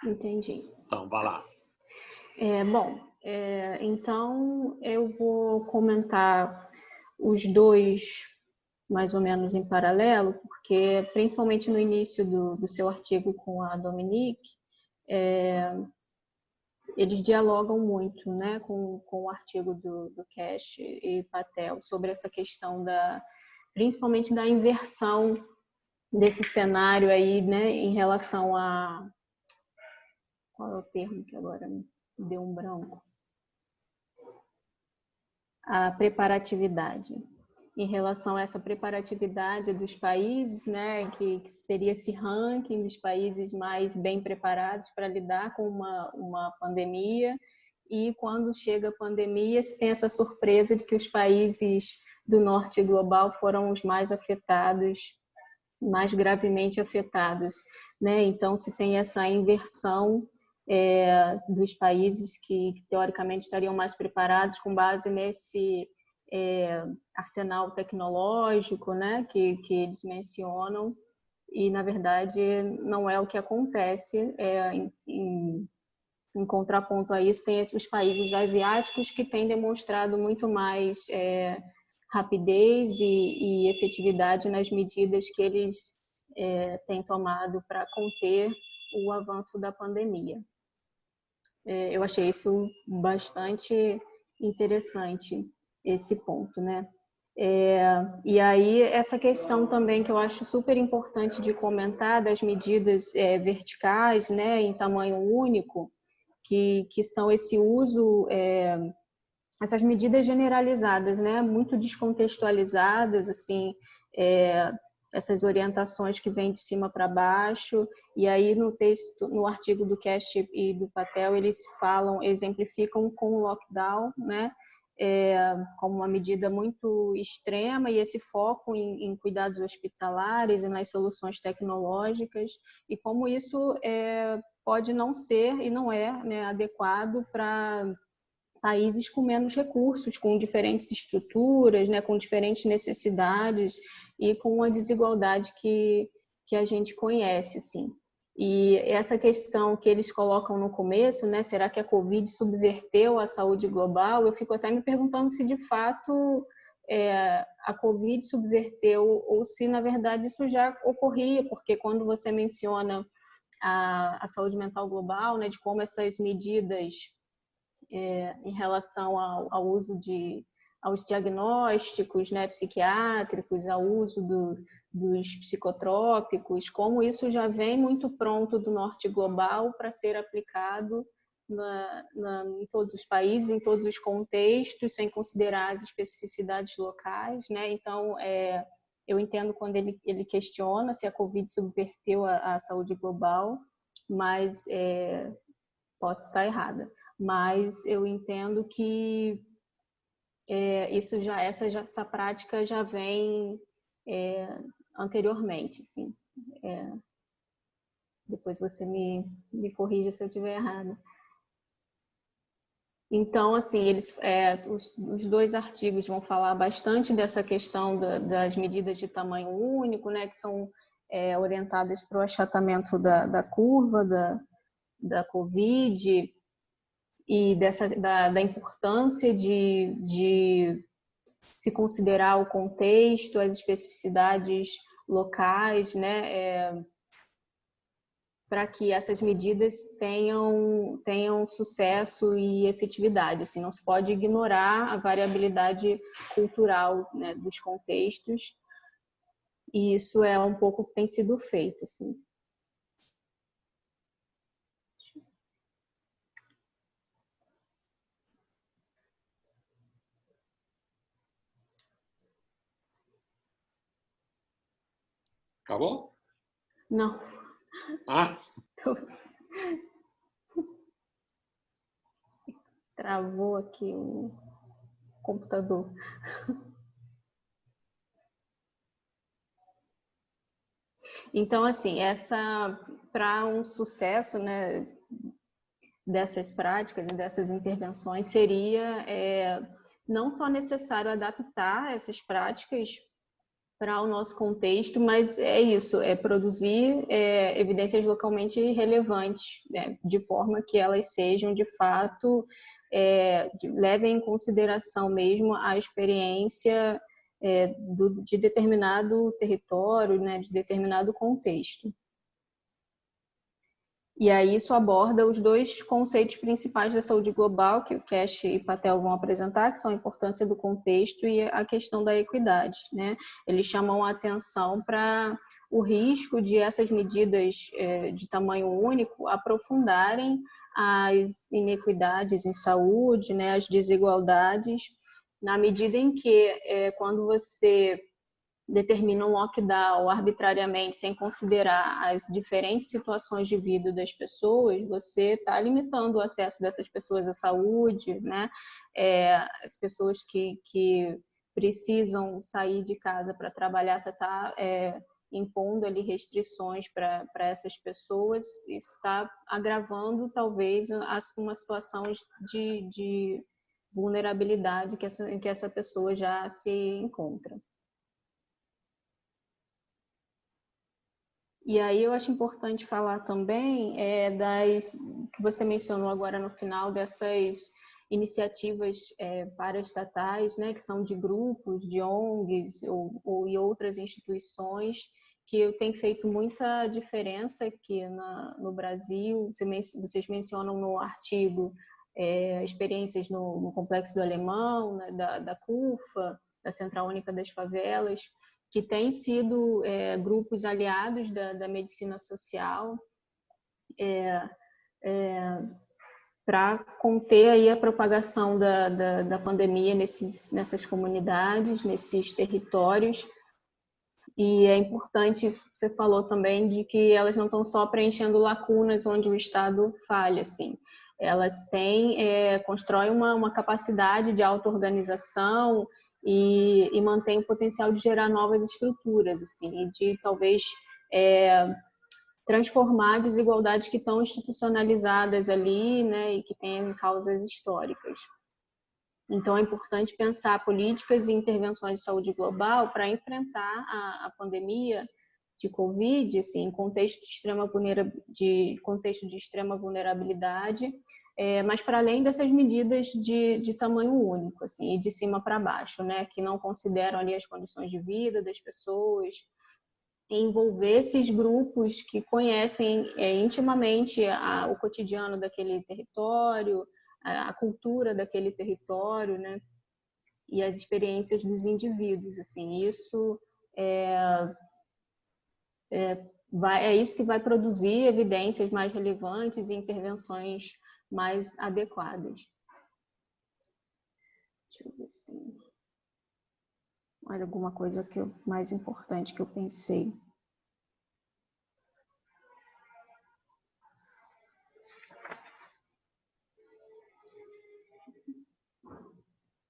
S4: Entendi.
S1: Então, vá lá.
S4: Então eu vou comentar os dois mais ou menos em paralelo, porque principalmente no início do seu artigo com a Dominique, eles dialogam muito, né, com o artigo do Cash e Patel sobre essa questão principalmente da inversão desse cenário aí, né, em relação a qual é o termo que agora me deu um branco? A preparatividade. Em relação a essa preparatividade dos países, né, que seria esse ranking dos países mais bem preparados para lidar com uma pandemia, e quando chega a pandemia, tem essa surpresa de que os países do norte global foram os mais afetados, mais gravemente afetados, né? Então, se tem essa inversão dos países que teoricamente estariam mais preparados com base nesse arsenal tecnológico, né, que eles mencionam, e na verdade não é o que acontece. Em contraponto a isso, tem os países asiáticos que têm demonstrado muito mais rapidez e efetividade nas medidas que eles têm tomado para conter o avanço da pandemia. Eu achei isso bastante interessante, esse ponto, né? E aí, essa questão também que eu acho super importante de comentar das medidas verticais, né, em tamanho único, que são esse uso, essas medidas generalizadas, né, muito descontextualizadas, assim, essas orientações que vêm de cima para baixo, e aí no texto, no artigo do Cash e do Patel, eles exemplificam com o lockdown, né, como uma medida muito extrema, e esse foco em cuidados hospitalares e nas soluções tecnológicas, e como isso pode não ser e não é, né, adequado para países com menos recursos, com diferentes estruturas, né, com diferentes necessidades e com a desigualdade que a gente conhece, assim. E essa questão que eles colocam no começo, né, será que a Covid subverteu a saúde global? Eu fico até me perguntando se de fato a Covid subverteu ou se na verdade isso já ocorria, porque quando você menciona a saúde mental global, né, de como essas medidas em relação ao uso aos diagnósticos, né, psiquiátricos, ao uso dos psicotrópicos, como isso já vem muito pronto do norte global para ser aplicado em todos os países, em todos os contextos, sem considerar as especificidades locais, né? Então, eu entendo quando ele questiona se a Covid subverteu a saúde global, mas posso estar errada. Mas eu entendo que essa prática já vem anteriormente, assim. Depois você me corrija se eu estiver errada. Então, assim, os dois artigos vão falar bastante dessa questão das medidas de tamanho único, né, que são orientadas para o achatamento da curva da Covid, e da importância de se considerar o contexto, as especificidades locais, né, para que essas medidas tenham sucesso e efetividade. Assim, não se pode ignorar a variabilidade cultural, né, dos contextos, e isso é um pouco que tem sido feito, assim.
S1: Acabou?
S4: Não.
S1: Ah,
S4: Travou aqui o computador. Então, assim, para um sucesso, né, dessas práticas e dessas intervenções seria não só necessário adaptar essas práticas para o nosso contexto, mas é isso, é produzir evidências localmente relevantes, de forma que elas sejam, de fato, levem em consideração mesmo a experiência de determinado território, né, de determinado contexto. E aí isso aborda os dois conceitos principais da saúde global, que o Cash e Patel vão apresentar, que são a importância do contexto e a questão da equidade, né? Eles chamam a atenção para o risco de essas medidas de tamanho único aprofundarem as inequidades em saúde, né, as desigualdades, na medida em que quando você determina um lockdown arbitrariamente, sem considerar as diferentes situações de vida das pessoas, você está limitando o acesso dessas pessoas à saúde, né? As pessoas que precisam sair de casa para trabalhar, você está impondo ali restrições para essas pessoas, está agravando talvez uma situação de vulnerabilidade em que essa pessoa já se encontra. E aí eu acho importante falar também que você mencionou agora no final, dessas iniciativas paraestatais, né, que são de grupos, de ONGs e outras instituições, que tem feito muita diferença aqui no Brasil. Vocês mencionam no artigo experiências no Complexo do Alemão, né, da CUFA, da Central Única das Favelas, que têm sido grupos aliados da medicina social para conter aí a propagação da pandemia nessas comunidades, nesses territórios. E é importante, você falou também, de que elas não estão só preenchendo lacunas onde o Estado falha, assim. Elas constroem uma capacidade de auto-organização e mantém o potencial de gerar novas estruturas, assim, e de talvez transformar desigualdades que estão institucionalizadas ali, né, e que têm causas históricas. Então, é importante pensar políticas e intervenções de saúde global para enfrentar a pandemia de Covid, assim, em contexto de extrema vulnerabilidade, mas para além dessas medidas de tamanho único, assim, e de cima para baixo, né, que não consideram ali as condições de vida das pessoas, envolver esses grupos que conhecem intimamente o cotidiano daquele território, a cultura daquele território, né, e as experiências dos indivíduos, assim, isso é isso que vai produzir evidências mais relevantes e intervenções mais adequadas. Deixa eu ver se tem mais alguma coisa mais importante que eu pensei.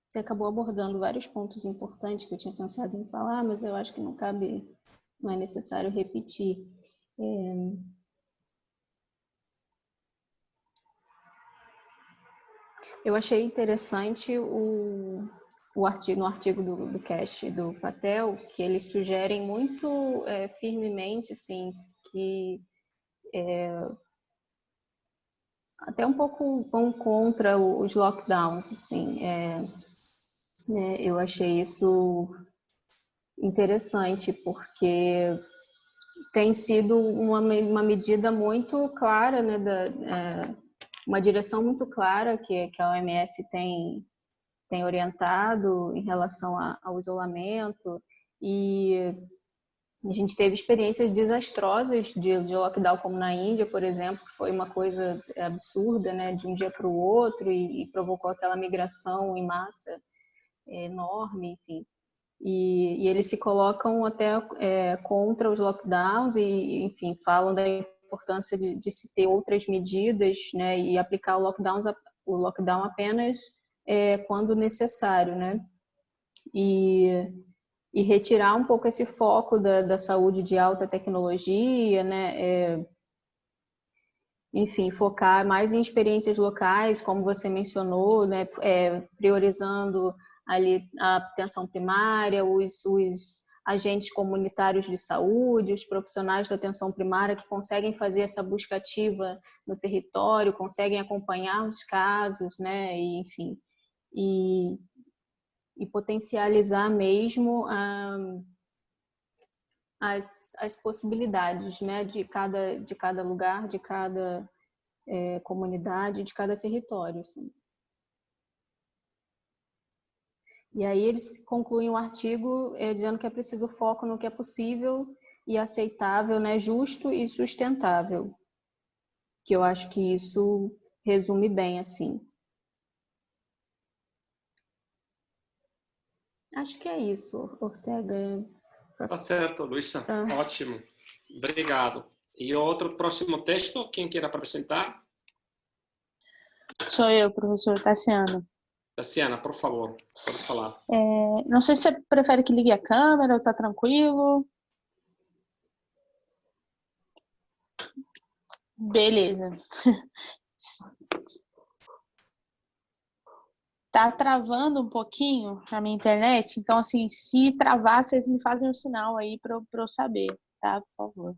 S4: Você acabou abordando vários pontos importantes que eu tinha pensado em falar, mas eu acho que não é necessário repetir. Eu achei interessante no artigo do Cash e do Patel, que eles sugerem muito firmemente, assim, que até um pouco vão contra os lockdowns, assim, né, eu achei isso interessante, porque tem sido uma medida muito clara, né, uma direção muito clara que a OMS tem orientado em relação ao isolamento, e a gente teve experiências desastrosas de lockdown, como na Índia, por exemplo, que foi uma coisa absurda, né, de um dia para o outro, e provocou aquela migração em massa enorme, enfim. E eles se colocam até contra os lockdowns e, enfim, falam da importância de se ter outras medidas, né, e aplicar o lockdown apenas quando necessário, né? E e retirar um pouco esse foco da saúde de alta tecnologia, né? Enfim, focar mais em experiências locais, como você mencionou, né? Priorizando ali a atenção primária, os agentes comunitários de saúde, os profissionais da atenção primária que conseguem fazer essa busca ativa no território, conseguem acompanhar os casos, né? E, enfim, e potencializar mesmo as possibilidades, né? De cada lugar, de cada comunidade, de cada território, assim. E aí eles concluem o artigo dizendo que é preciso foco no que é possível e aceitável, né, justo e sustentável. Que eu acho que isso resume bem, assim. Acho que é isso, Ortega.
S1: Tá certo, Luísa. Ótimo. Obrigado. E outro próximo texto, quem quer apresentar?
S5: Sou eu, professor Tassiana.
S1: Tassiana, por favor, pode falar.
S5: Não sei se você prefere que ligue a câmera ou tá tranquilo. Beleza. Tá travando um pouquinho a minha internet, então assim, se travar, vocês me fazem um sinal aí para eu saber, tá? Por favor.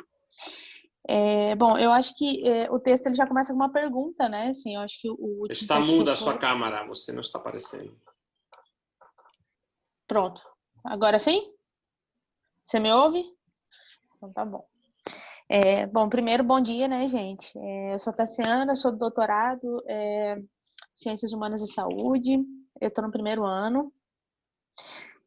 S5: Bom, eu acho que o texto ele já começa com uma pergunta, né? Assim, eu acho que o
S1: Está muda a sua câmera, você não está aparecendo.
S5: Pronto. Agora sim? Você me ouve? Então tá bom. Bom, primeiro, bom dia, né, gente? Eu sou Tassiana, sou do doutorado Ciências Humanas e Saúde. Eu estou no primeiro ano.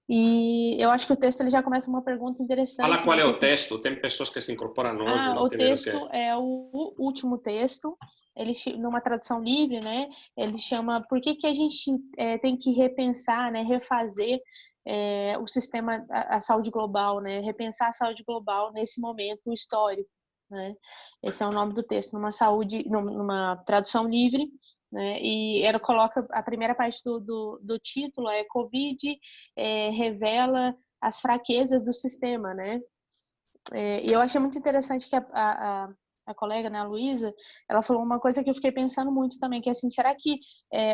S5: E eu acho que o texto ele já começa com uma pergunta interessante.
S1: Fala qual é o texto. Tem pessoas que se incorporam hoje.
S5: O texto é o último texto. Ele, numa tradução livre, né? Ele chama Por que a gente tem que repensar, né? Refazer o sistema, a saúde global, né? Repensar a saúde global nesse momento histórico, né? Esse é o nome do texto, numa tradução livre, né? E ela coloca a primeira parte do título Covid revela as fraquezas do sistema, né? E eu achei muito interessante que a colega, né, a Luísa, ela falou uma coisa que eu fiquei pensando muito também, que é assim, será que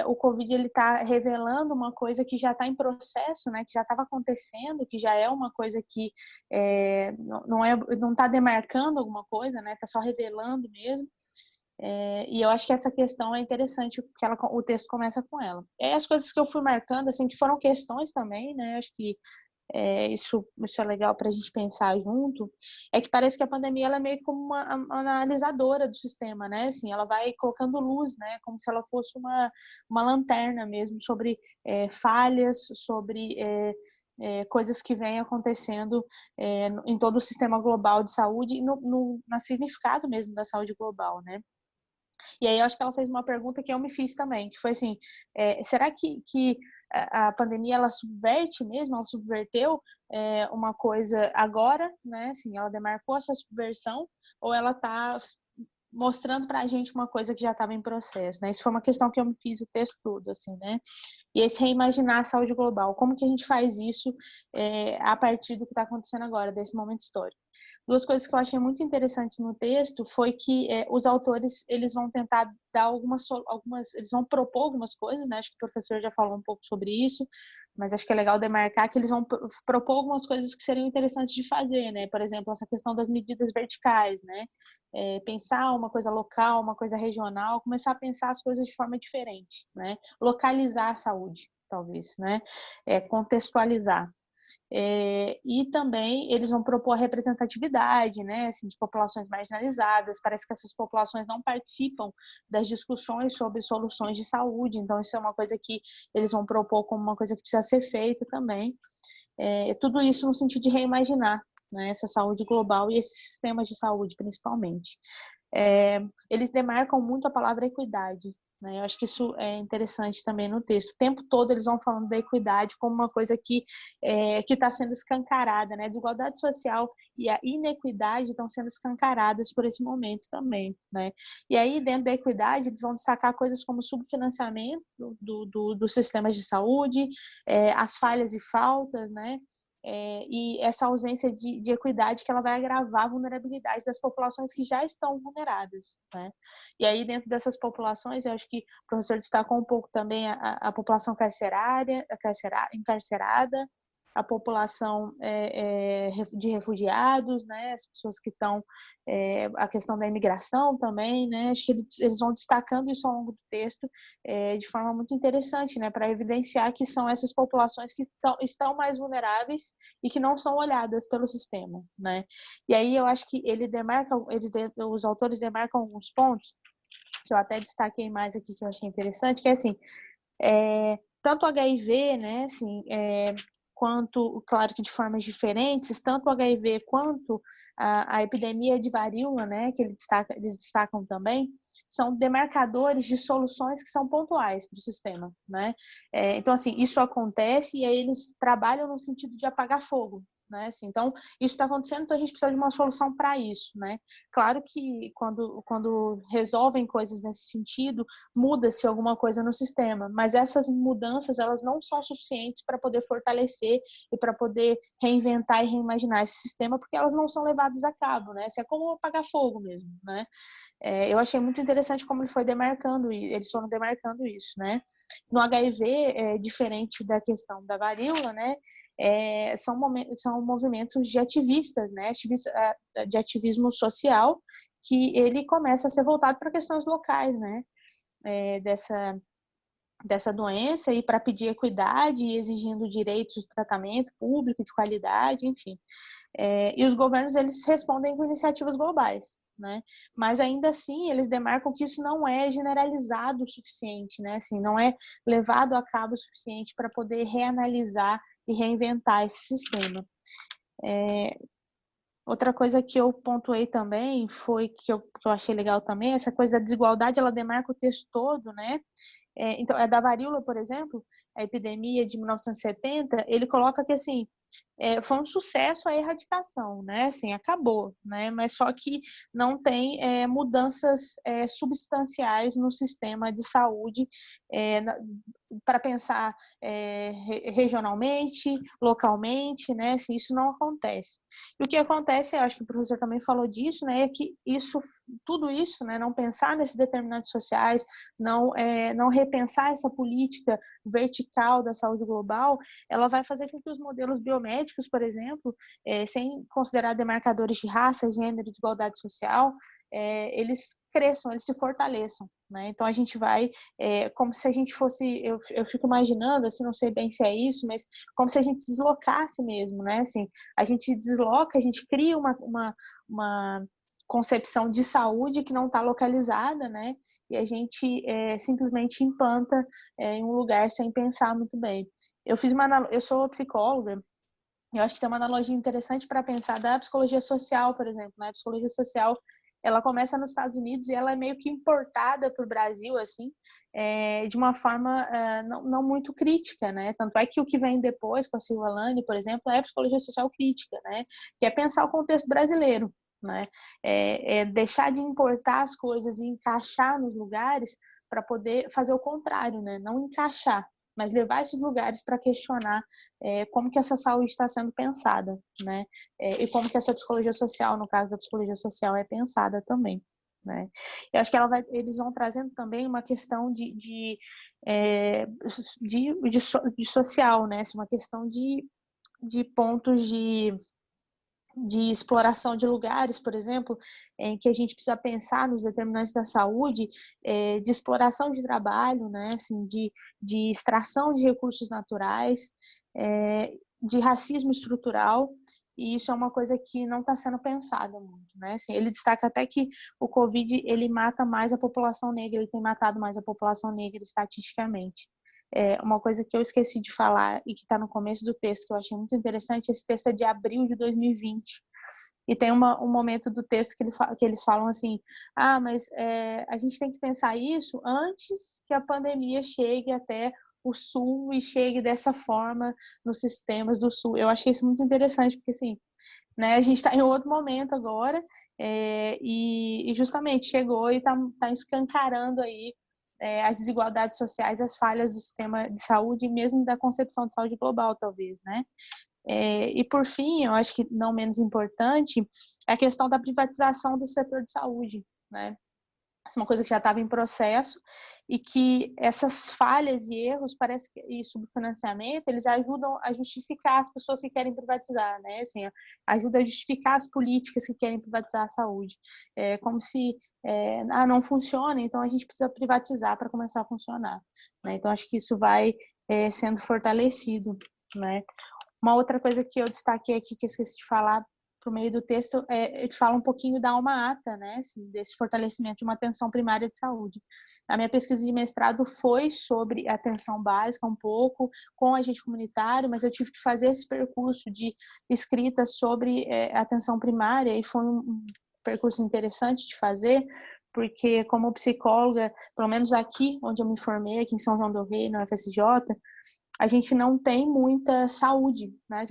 S5: o Covid ele está revelando uma coisa que já está em processo, né, que já estava acontecendo, que já é uma coisa que não está demarcando alguma coisa, né, está só revelando mesmo. E eu acho que essa questão é interessante, porque o texto começa com ela. E as coisas que eu fui marcando, assim, que foram questões também, né, acho que isso é legal para a gente pensar junto, é que parece que a pandemia ela é meio como uma analisadora do sistema, né? Assim, ela vai colocando luz, né? Como se ela fosse uma lanterna mesmo sobre falhas, sobre coisas que vêm acontecendo em todo o sistema global de saúde e no significado mesmo da saúde global, né? E aí eu acho que ela fez uma pergunta que eu me fiz também, que foi assim, será que a pandemia ela subverte mesmo, ela subverteu uma coisa agora, né? Assim, ela demarcou essa subversão ou ela está mostrando para a gente uma coisa que já estava em processo, né? Isso foi uma questão que eu me fiz o texto todo, assim, né? E esse reimaginar a saúde global, como que a gente faz isso a partir do que está acontecendo agora, desse momento histórico? Duas coisas que eu achei muito interessantes no texto foi que os autores eles vão tentar dar algumas eles vão propor algumas coisas, né? Acho que o professor já falou um pouco sobre isso, mas acho que é legal demarcar que eles vão propor algumas coisas que seriam interessantes de fazer, né? Por exemplo, essa questão das medidas verticais, né? Pensar uma coisa local, uma coisa regional, começar a pensar as coisas de forma diferente, né? Localizar a saúde, talvez, né? Contextualizar. E também eles vão propor a representatividade, né, assim, de populações marginalizadas. Parece que essas populações não participam das discussões sobre soluções de saúde, então isso é uma coisa que eles vão propor como uma coisa que precisa ser feita também. Tudo isso no sentido de reimaginar, né, essa saúde global e esses sistemas de saúde, principalmente. Eles demarcam muito a palavra equidade, né? Eu acho que isso é interessante também no texto. O tempo todo eles vão falando da equidade como uma coisa que está sendo escancarada, né? A desigualdade social e a inequidade estão sendo escancaradas por esse momento também, né? E aí, dentro da equidade, eles vão destacar coisas como o subfinanciamento dos sistemas de saúde, as falhas e faltas, né? e essa ausência de equidade que ela vai agravar a vulnerabilidade das populações que já estão vulneradas, né? E aí, dentro dessas populações, eu acho que o professor destacou um pouco também a população encarcerada, a população de refugiados, né, as pessoas que estão, a questão da imigração também, né, acho que eles vão destacando isso ao longo do texto de forma muito interessante, né, para evidenciar que são essas populações que estão mais vulneráveis e que não são olhadas pelo sistema, né. E aí eu acho que os autores demarcam alguns pontos que eu até destaquei mais aqui, que eu achei interessante, que é assim, tanto o HIV, né, assim, quanto, claro que de formas diferentes, tanto o HIV quanto a epidemia de varíola, né, que eles destacam também, são demarcadores de soluções que são pontuais para o sistema, né? Então, assim, isso acontece e aí eles trabalham no sentido de apagar fogo, né? Assim, então, isso está acontecendo, então a gente precisa de uma solução para isso, né? Claro que quando resolvem coisas nesse sentido, muda-se alguma coisa no sistema, mas essas mudanças, elas não são suficientes para poder fortalecer e para poder reinventar e reimaginar esse sistema, porque elas não são levadas a cabo, né? Isso é como apagar fogo mesmo, né? Eu achei muito interessante como eles foram demarcando isso, né? No HIV, diferente da questão da varíola, né? São movimentos de ativistas, né? De ativismo social, que ele começa a ser voltado para questões locais, né? Dessa doença e para pedir equidade e exigindo direitos de tratamento público, de qualidade, enfim. E os governos, eles respondem com iniciativas globais, né? Mas ainda assim, eles demarcam que isso não é generalizado o suficiente, né? Assim, não é levado a cabo o suficiente para poder reanalisar e reinventar esse sistema. Outra coisa que eu pontuei também foi que eu achei legal também, essa coisa da desigualdade, ela demarca o texto todo, né? Então, da varíola, por exemplo, a epidemia de 1970, ele coloca que, assim, foi um sucesso a erradicação, né? Assim, acabou, né? Mas só que não tem mudanças substanciais no sistema de saúde para pensar regionalmente, localmente, né? Assim, isso não acontece. E o que acontece, eu acho que o professor também falou disso, né? É que tudo isso, né? Não pensar nesses determinantes sociais, não repensar essa política vertical da saúde global, ela vai fazer com que os modelos biomédicos, por exemplo, sem considerar demarcadores de raça, gênero e desigualdade social, eles cresçam, eles se fortaleçam, né? Então a gente vai, como se a gente fosse, eu fico imaginando, assim, não sei bem se é isso, mas como se a gente deslocasse mesmo, né? Assim, a gente desloca, a gente cria uma concepção de saúde que não está localizada, né? E a gente simplesmente implanta em um lugar sem pensar muito bem. Eu sou psicóloga. Eu acho que tem uma analogia interessante para pensar da psicologia social, por exemplo, né? A psicologia social, ela começa nos Estados Unidos e ela é meio que importada para o Brasil, assim, de uma forma não muito crítica, né? Tanto é que o que vem depois, com a Silva Lani, por exemplo, é a psicologia social crítica, né? Que é pensar o contexto brasileiro, né? Deixar de importar as coisas e encaixar nos lugares para poder fazer o contrário, né? Não encaixar, mas levar esses lugares para questionar como que essa saúde está sendo pensada, né? E como que essa psicologia social, no caso da psicologia social, é pensada também, né? Eu acho que eles vão trazendo também uma questão de social, né? Uma questão de pontos de exploração de lugares, por exemplo, em que a gente precisa pensar nos determinantes da saúde, de exploração de trabalho, né, assim, de extração de recursos naturais, de racismo estrutural, e isso é uma coisa que não está sendo pensada muito, né? Assim, ele destaca até que o Covid, ele mata mais a população negra, ele tem matado mais a população negra estatisticamente. Uma coisa que eu esqueci de falar e que está no começo do texto, que eu achei muito interessante, esse texto é de abril de 2020. E tem um momento do texto que eles falam assim, mas a gente tem que pensar isso antes que a pandemia chegue até o Sul e chegue dessa forma nos sistemas do Sul. Eu achei isso muito interessante, porque assim, né, a gente está em outro momento agora, e justamente chegou e está escancarando aí as desigualdades sociais, as falhas do sistema de saúde e mesmo da concepção de saúde global, talvez, né? E, por fim, eu acho que não menos importante, é a questão da privatização do setor de saúde, né? Essa é uma coisa que já estava em processo e que essas falhas e erros, parece que, e subfinanciamento, eles ajudam a justificar as pessoas que querem privatizar, né? Assim, ajuda a justificar as políticas que querem privatizar a saúde. É como se não funciona, então a gente precisa privatizar para começar a funcionar, né? Então, acho que isso vai sendo fortalecido, né? Uma outra coisa que eu destaquei aqui, que eu esqueci de falar, por meio do texto, ele fala um pouquinho da alma ata, né, assim, desse fortalecimento de uma atenção primária de saúde. A minha pesquisa de mestrado foi sobre atenção básica, um pouco, com agente comunitário, mas eu tive que fazer esse percurso de escrita sobre atenção primária, e foi um percurso interessante de fazer, porque como psicóloga, pelo menos aqui, onde eu me formei, aqui em São João do Rei, na UFSJ, a gente não tem muita saúde, né?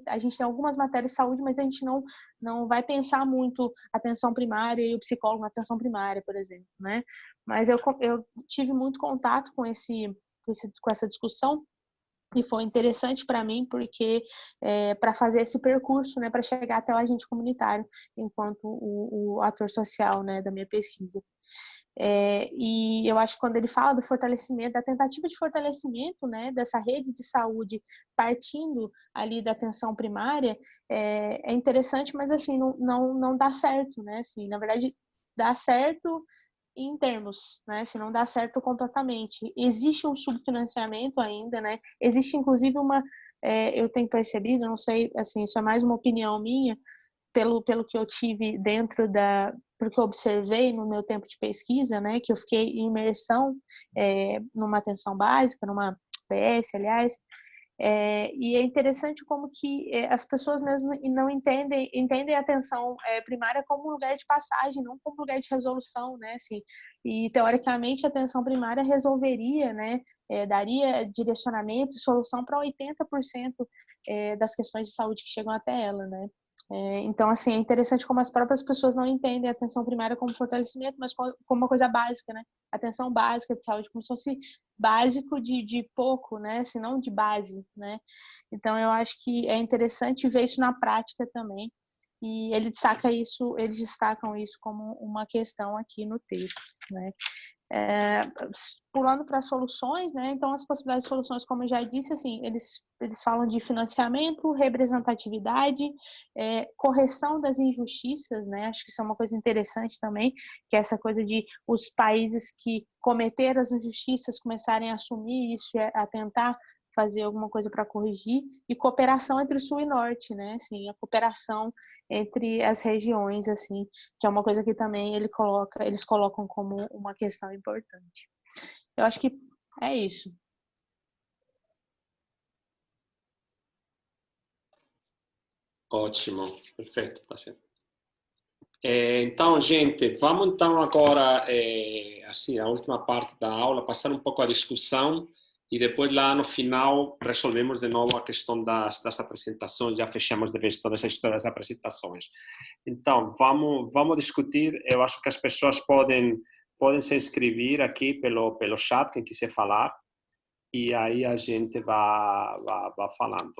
S5: A gente tem algumas matérias de saúde, mas a gente não vai pensar muito atenção primária e o psicólogo na atenção primária, por exemplo, né? Mas eu tive muito contato com essa discussão e foi interessante para mim porque para fazer esse percurso, né, para chegar até o agente comunitário enquanto o ator social, né, da minha pesquisa. E eu acho que quando ele fala do fortalecimento, da tentativa de fortalecimento, né, dessa rede de saúde partindo ali da atenção primária, é interessante, mas assim, não dá certo, né, assim, na verdade dá certo em termos, né, se não dá certo completamente. Existe um subfinanciamento ainda, né, existe inclusive eu tenho percebido, não sei, assim, isso é mais uma opinião minha, pelo que eu tive porque eu observei no meu tempo de pesquisa, né, que eu fiquei em imersão numa atenção básica, numa PS, aliás, e é interessante como que as pessoas mesmo não entendem a atenção primária como um lugar de passagem, não como um lugar de resolução, né, assim, e teoricamente a atenção primária resolveria, né, daria direcionamento e solução para 80% das questões de saúde que chegam até ela, né. Então, assim, é interessante como as próprias pessoas não entendem a atenção primária como fortalecimento, mas como uma coisa básica, né? Atenção básica de saúde, como se fosse básico de pouco, né? Se não de base, né? Então, eu acho que é interessante ver isso na prática também. E eles destacam isso como uma questão aqui no texto, né? Pulando para soluções, né? Então, as possibilidades de soluções, como eu já disse, assim, eles falam de financiamento, representatividade, correção das injustiças, né? Acho que isso é uma coisa interessante também, que é essa coisa de os países que cometeram as injustiças começarem a assumir isso, a tentar fazer alguma coisa para corrigir, e cooperação entre o Sul e Norte, né? Assim, a cooperação entre as regiões, assim, que é uma coisa que também eles colocam como uma questão importante. Eu acho que é isso.
S1: Ótimo, perfeito, tá certo. Então, gente, vamos então agora, assim, a última parte da aula, passar um pouco a discussão e depois lá no final resolvemos de novo a questão das apresentações, já fechamos de vez toda essa história das apresentações. Então, vamos discutir, eu acho que as pessoas podem se inscrever aqui pelo chat, quem quiser falar, e aí a gente vai falando.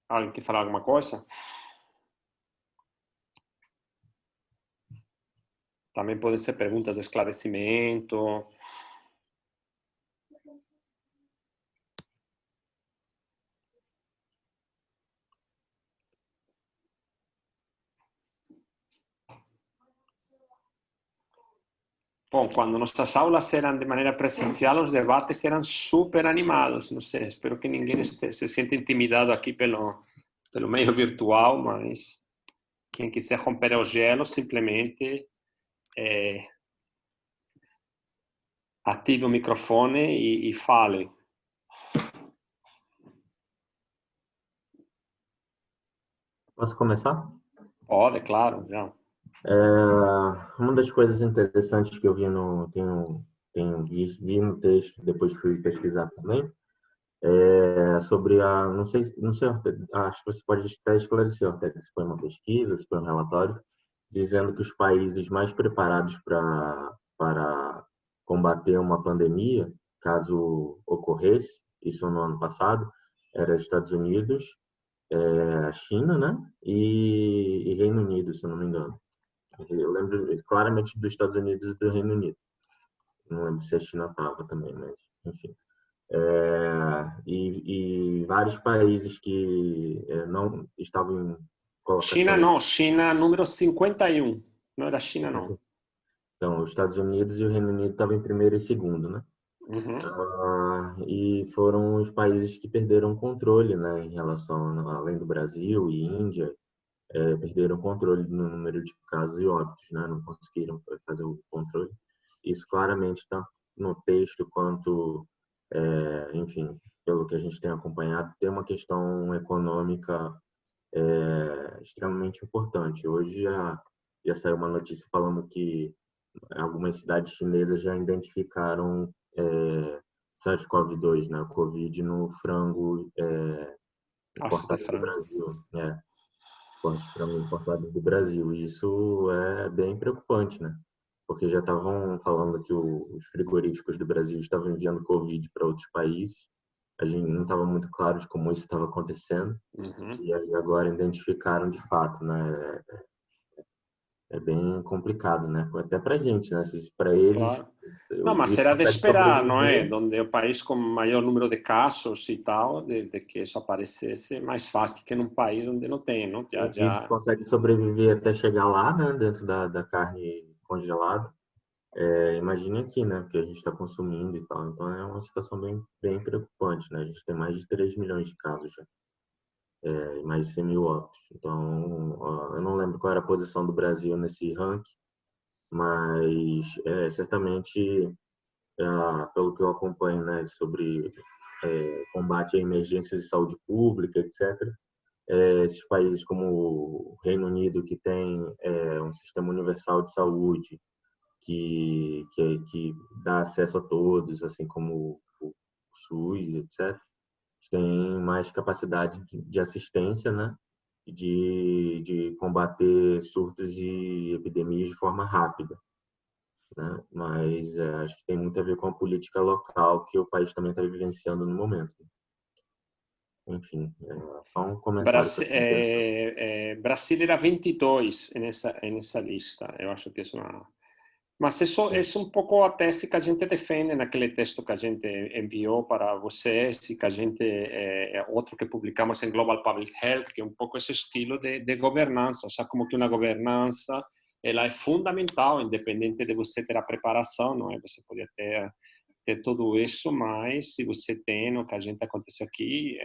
S1: Alguém quer falar alguma coisa? Também podem ser perguntas de esclarecimento. Bom, quando nossas aulas eram de maneira presencial, os debates eram super animados. Não sei, espero que ninguém se sinta intimidado aqui pelo meio virtual, mas quem quiser romper o gelo, simplesmente ative o microfone e fale.
S2: Posso começar?
S1: Pode, claro, já.
S2: Uma das coisas interessantes que eu vi vi no texto, depois fui pesquisar também, sobre não sei, acho que você pode até esclarecer, Ortega, se foi uma pesquisa, se foi um relatório, dizendo que os países mais preparados para combater uma pandemia caso ocorresse, isso no ano passado, era Estados Unidos, a China, né? E Reino Unido, se eu não me engano. Eu lembro claramente dos Estados Unidos e do Reino Unido. Não lembro se a China estava também, mas enfim. E vários países que não estavam em
S1: China
S2: colocações.
S1: não, China número 51. Não era China, não.
S2: Então, os Estados Unidos e o Reino Unido estavam em primeiro e segundo, né?
S1: Uhum.
S2: E foram os países que perderam o controle, né, em relação, além do Brasil e Índia, perderam o controle no número de casos e óbitos, né? Não conseguiram fazer o controle. Isso claramente está no texto, quanto, enfim, pelo que a gente tem acompanhado, tem uma questão econômica extremamente importante. Hoje já saiu uma notícia falando que algumas cidades chinesas já identificaram SARS-CoV-2, né, Covid, no frango
S1: Asas de
S2: importado do
S1: frango.
S2: Brasil, cortes de frango importados do Brasil. E isso é bem preocupante, né? Porque já estavam falando que os frigoríficos do Brasil estavam enviando Covid para outros países. A gente não estava muito claro de como isso estava acontecendo.
S1: Uhum.
S2: E aí agora identificaram de fato, né? É bem complicado, né? Até para a gente, né? Para eles,
S1: Claro.
S2: o
S1: Não, mas
S2: vírus
S1: era de
S2: consegue
S1: esperar, não é?
S2: sobreviver.
S1: Onde o país com maior número de casos e tal, de que isso aparecesse mais fácil que num país onde não tem, não?
S2: O vírus consegue sobreviver até chegar lá, né? Dentro da carne congelada. Imagine aqui, né? Que a gente está consumindo e tal. Então é uma situação bem preocupante, né? A gente tem mais de 3 milhões de casos já. E mais de 100 mil óbitos. Então, eu não lembro qual era a posição do Brasil nesse ranking, mas certamente, pelo que eu acompanho, né, sobre combate a emergências de saúde pública, etc., esses países como o Reino Unido, que tem um sistema universal de saúde, que dá acesso a todos, assim como o SUS, etc., tem mais capacidade de assistência, né? De combater surtos e epidemias de forma rápida, né? Mas acho que tem muito a ver com a política local que o país também está vivenciando no momento. Enfim, só um comentário que eu achei interessante.
S1: Brasil era 22 nessa lista. Eu acho que é uma... Mas isso é um pouco a tese que a gente defende naquele texto que a gente enviou para vocês e que a gente, outro que publicamos em Global Public Health, que é um pouco esse estilo de governança, já como que uma governança, ela é fundamental, independente de você ter a preparação, não é? Você pode ter tudo isso, mas se você tem o que a gente aconteceu aqui,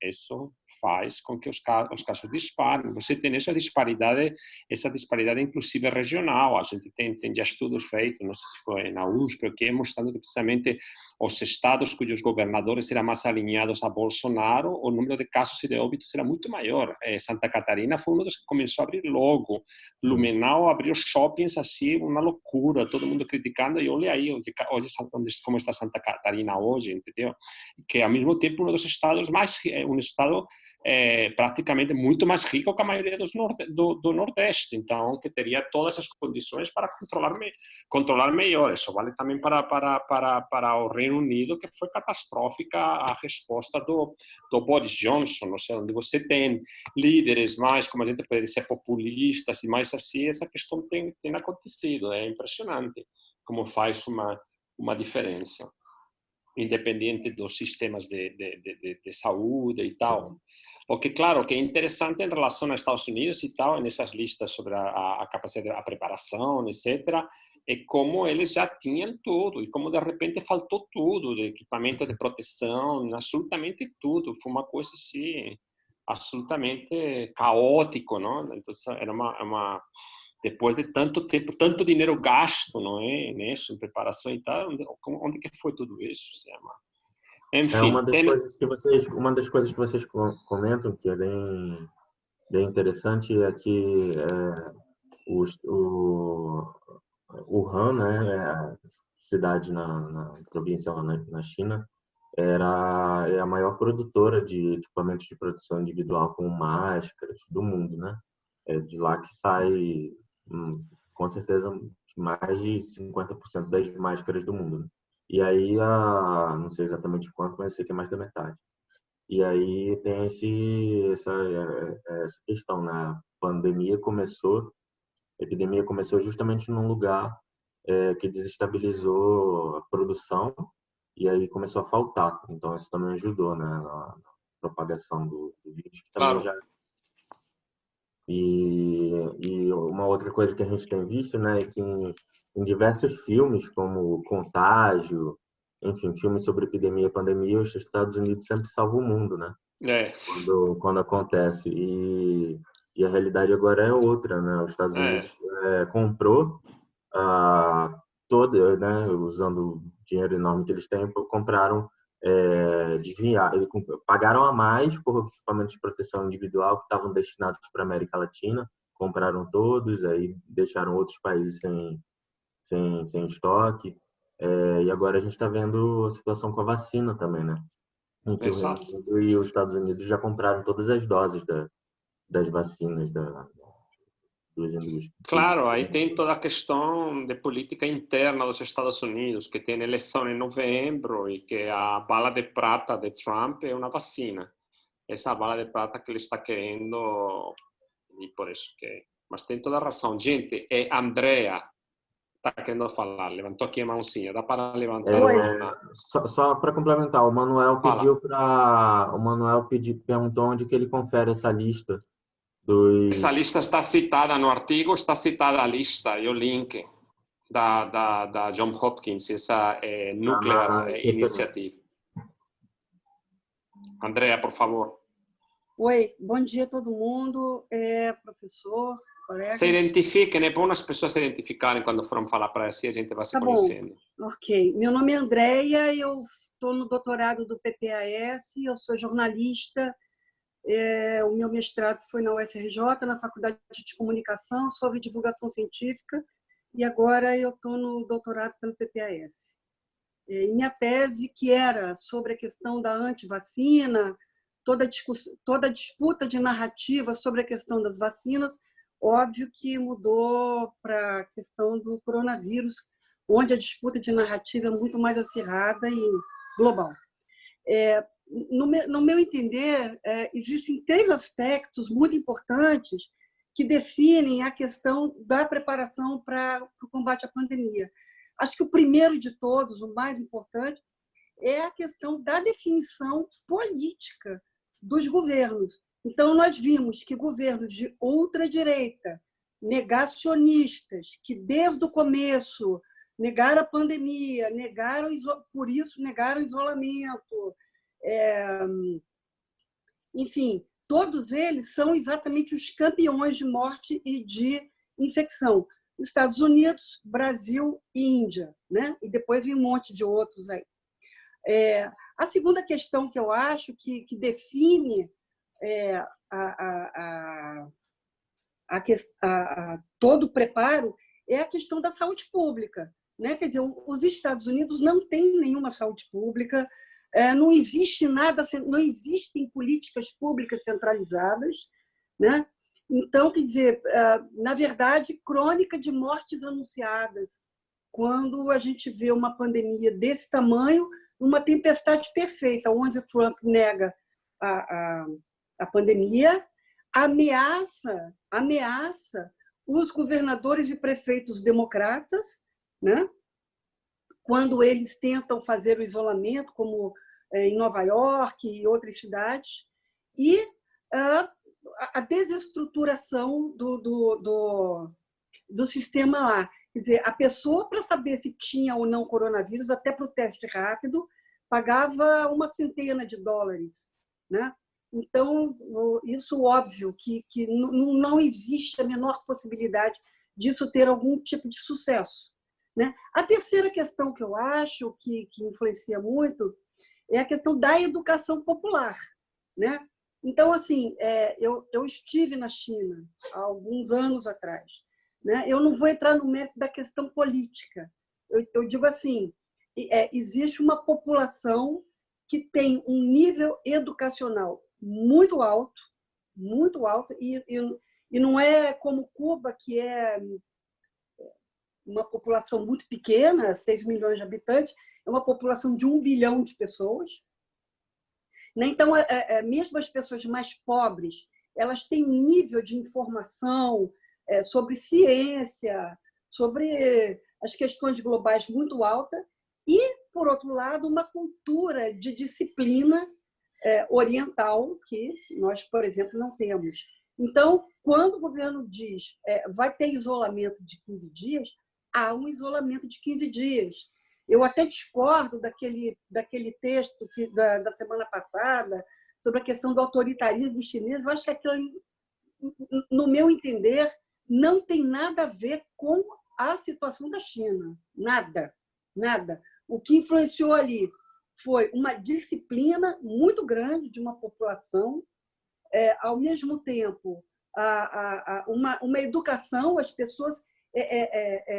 S1: isso faz com que os casos disparem. Você tem essa disparidade inclusive regional. A gente tem já estudos feitos, não sei se foi na USP ou que, mostrando que precisamente os estados cujos governadores eram mais alinhados a Bolsonaro, o número de casos e de óbitos era muito maior. Santa Catarina foi um dos que começou a abrir logo. Blumenau abriu shoppings assim, uma loucura, todo mundo criticando, e olha aí como está Santa Catarina hoje, entendeu? Que ao mesmo tempo um dos estados um estado praticamente muito mais rico que a maioria do Nordeste, então que teria todas as condições para controlar melhor. Isso vale também para o Reino Unido, que foi catastrófica a resposta do Boris Johnson, não sei, onde você tem líderes mais, como a gente pode dizer, populistas e mais assim, essa questão tem acontecido. É impressionante como faz uma diferença, independente dos sistemas de saúde e tal. O que, claro, que é interessante em relação aos Estados Unidos e tal, nessas listas sobre a capacidade, a preparação, etc., é como eles já tinham tudo, e como de repente faltou tudo, de equipamento de proteção, absolutamente tudo. Foi uma coisa assim, absolutamente caótico, não? Então, era depois de tanto tempo, tanto dinheiro gasto, não é, nisso, em preparação e tal, onde que foi tudo isso? Enfim,
S2: Uma das coisas que vocês comentam que é bem interessante é que o Wuhan, né, a cidade na província lá na China, é a maior produtora de equipamentos de proteção individual como máscaras do mundo, né? É de lá que sai, com certeza, mais de 50% das máscaras do mundo, né? E aí, não sei exatamente quanto, mas eu sei que é mais da metade. E aí tem essa questão, né? A epidemia começou justamente num lugar que desestabilizou a produção e aí começou a faltar. Então isso também ajudou, né, na propagação do vírus, que também já...
S1: Claro.
S2: E uma outra coisa que a gente tem visto, né, é que em diversos filmes, como Contágio, enfim, filmes sobre epidemia e pandemia, os Estados Unidos sempre salvam o mundo, né?
S1: É,
S2: Quando acontece. E a realidade agora é outra, né? Os Estados
S1: é,
S2: Unidos comprou toda, né? Usando o dinheiro enorme que eles têm, compraram pagaram a mais por equipamentos de proteção individual que estavam destinados para a América Latina, compraram todos, aí deixaram outros países sem estoque. E agora a gente está vendo a situação com a vacina também, né? Em que o Reino
S1: exato.
S2: Unido e os Estados Unidos já compraram todas as doses das vacinas dos indústrias.
S1: Claro, aí tem toda a questão de política interna dos Estados Unidos, que tem eleição em novembro e que a bala de prata de Trump é uma vacina. Essa bala de prata que ele está querendo, e por isso que... Mas tem toda a razão. Gente, é Andrea está querendo falar, levantou aqui a mãozinha, dá para levantar a
S2: É,
S1: mão na...
S2: só para complementar,
S1: Fala.
S2: o Manuel perguntou onde que ele confere essa lista
S1: Essa
S2: dos...
S1: lista está citada no artigo, está citada a lista e o link da John Hopkins, essa Nuclear
S2: nas referências.
S1: Initiative. Andrea, por favor.
S6: Oi, bom dia a todo mundo, professor, colegas.
S1: Se identifiquem, é bom as pessoas se identificarem quando foram falar para si, a gente vai se conhecendo.
S6: Ok, meu nome é Andréia, eu estou no doutorado do PPAS, eu sou jornalista, o meu mestrado foi na UFRJ, na Faculdade de Comunicação, sobre divulgação científica, e agora eu estou no doutorado pelo PPAS. Minha tese, que era sobre a questão da antivacina, toda a disputa de narrativa sobre a questão das vacinas, óbvio que mudou para a questão do coronavírus, onde a disputa de narrativa é muito mais acirrada e global. No meu entender, existem 3 aspectos muito importantes que definem a questão da preparação para o combate à pandemia. Acho que o primeiro de todos, o mais importante, é a questão da definição política dos governos. Então, nós vimos que governos de ultradireita, negacionistas, que desde o começo negaram a pandemia, por isso negaram o isolamento, enfim, todos eles são exatamente os campeões de morte e de infecção. Estados Unidos, Brasil e Índia, né? E depois vem um monte de outros aí. A segunda questão que eu acho que define todo o preparo é a questão da saúde pública, né? Quer dizer, os Estados Unidos não têm nenhuma saúde pública, não existe nada, não existem políticas públicas centralizadas, né? Então, quer dizer, na verdade, crônica de mortes anunciadas, quando a gente vê uma pandemia desse tamanho, uma tempestade perfeita, onde o Trump nega a pandemia, ameaça os governadores e prefeitos democratas, né? Quando eles tentam fazer o isolamento, como em Nova York e outras cidades, e a desestruturação do sistema lá. Quer dizer, a pessoa, para saber se tinha ou não coronavírus, até para o teste rápido, pagava $100, né? Então, isso óbvio que não existe a menor possibilidade disso ter algum tipo de sucesso, né? A terceira questão que eu acho que influencia muito é a questão da educação popular, né? Então, assim, eu estive na China há alguns anos atrás, né? Eu não vou entrar no mérito da questão política. Eu digo assim, existe uma população que tem um nível educacional muito alto, e não é como Cuba, que é uma população muito pequena, 6 milhões de habitantes, é uma população de 1 bilhão de pessoas. Né? Então, mesmo as pessoas mais pobres, elas têm um nível de informação sobre ciência, sobre as questões globais muito alta e, por outro lado, uma cultura de disciplina oriental que nós, por exemplo, não temos. Então, quando o governo diz vai ter isolamento de 15 dias, há um isolamento de 15 dias. Eu até discordo daquele texto da semana passada sobre a questão do autoritarismo chinês. Eu acho que aquilo, no meu entender, não tem nada a ver com a situação da China. Nada, nada. O que influenciou ali foi uma disciplina muito grande de uma população, ao mesmo tempo, uma educação, as pessoas...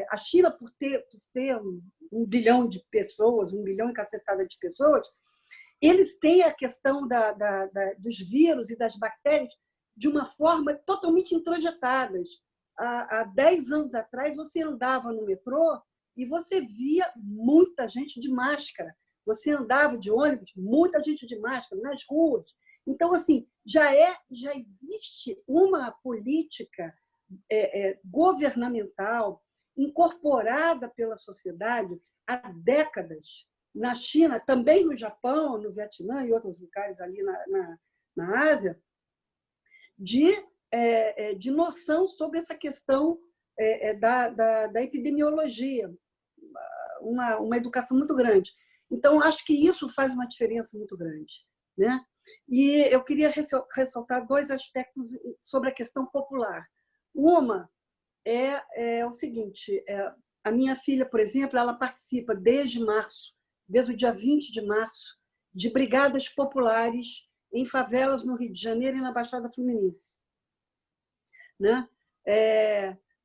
S6: a China, por ter 1 bilhão de pessoas, 1 bilhão e cacetada de pessoas, eles têm a questão dos vírus e das bactérias de uma forma totalmente introjetadas. Há 10 anos atrás, você andava no metrô e você via muita gente de máscara. Você andava de ônibus, muita gente de máscara nas ruas. Então, assim, já existe uma política governamental incorporada pela sociedade há décadas. Na China, também no Japão, no Vietnã e outros lugares ali na Ásia, de noção sobre essa questão da epidemiologia, uma educação muito grande. Então, acho que isso faz uma diferença muito grande, né? E eu queria ressaltar 2 aspectos sobre a questão popular. Uma é o seguinte, a minha filha, por exemplo, ela participa desde o dia 20 de março, de brigadas populares em favelas no Rio de Janeiro e na Baixada Fluminense. Né?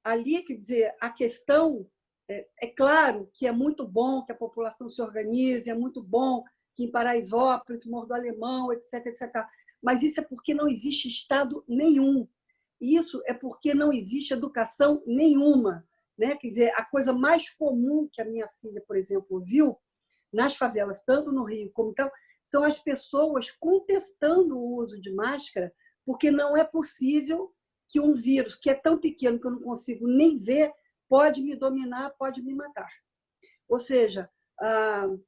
S6: Ali, quer dizer, a questão, é claro que é muito bom que a população se organize, é muito bom que em Paraisópolis, Morro do Alemão, etc., etc., mas isso é porque não existe Estado nenhum. Isso é porque não existe educação nenhuma. Né? Quer dizer, a coisa mais comum que a minha filha, por exemplo, viu nas favelas, tanto no Rio como tal, são as pessoas contestando o uso de máscara, porque não é possível que um vírus que é tão pequeno que eu não consigo nem ver pode me dominar, pode me matar. Ou seja,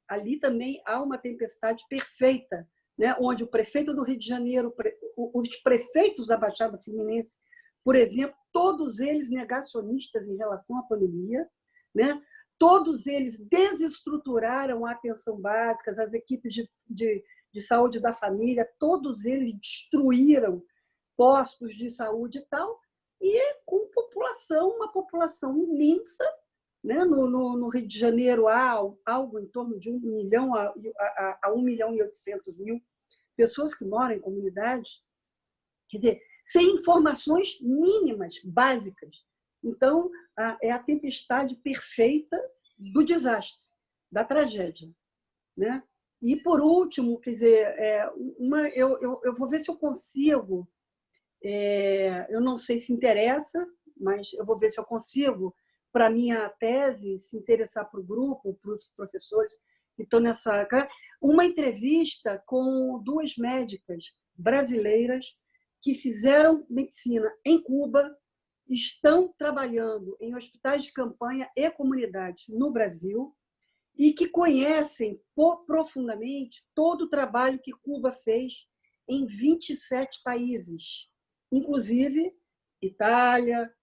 S6: ali também há uma tempestade perfeita, né? Onde o prefeito do Rio de Janeiro, os prefeitos da Baixada Fluminense, por exemplo, todos eles negacionistas em relação à pandemia, né? Todos eles desestruturaram a atenção básica, as equipes de saúde da família, todos eles destruíram postos de saúde e tal, e com uma população imensa, né? No Rio de Janeiro há algo em torno de 1 milhão a 1 milhão e 800 mil pessoas que moram em comunidades, quer dizer, sem informações mínimas, básicas. Então, é a tempestade perfeita do desastre, da tragédia. Né? E, por último, quer dizer, eu vou ver se eu consigo, eu não sei se interessa, mas eu vou ver se eu consigo, para a minha tese, se interessar para o grupo, para os professores que estão nessa... Uma entrevista com 2 médicas brasileiras que fizeram medicina em Cuba, estão trabalhando em hospitais de campanha e comunidades no Brasil e que conhecem profundamente todo o trabalho que Cuba fez em 27 países, inclusive Itália,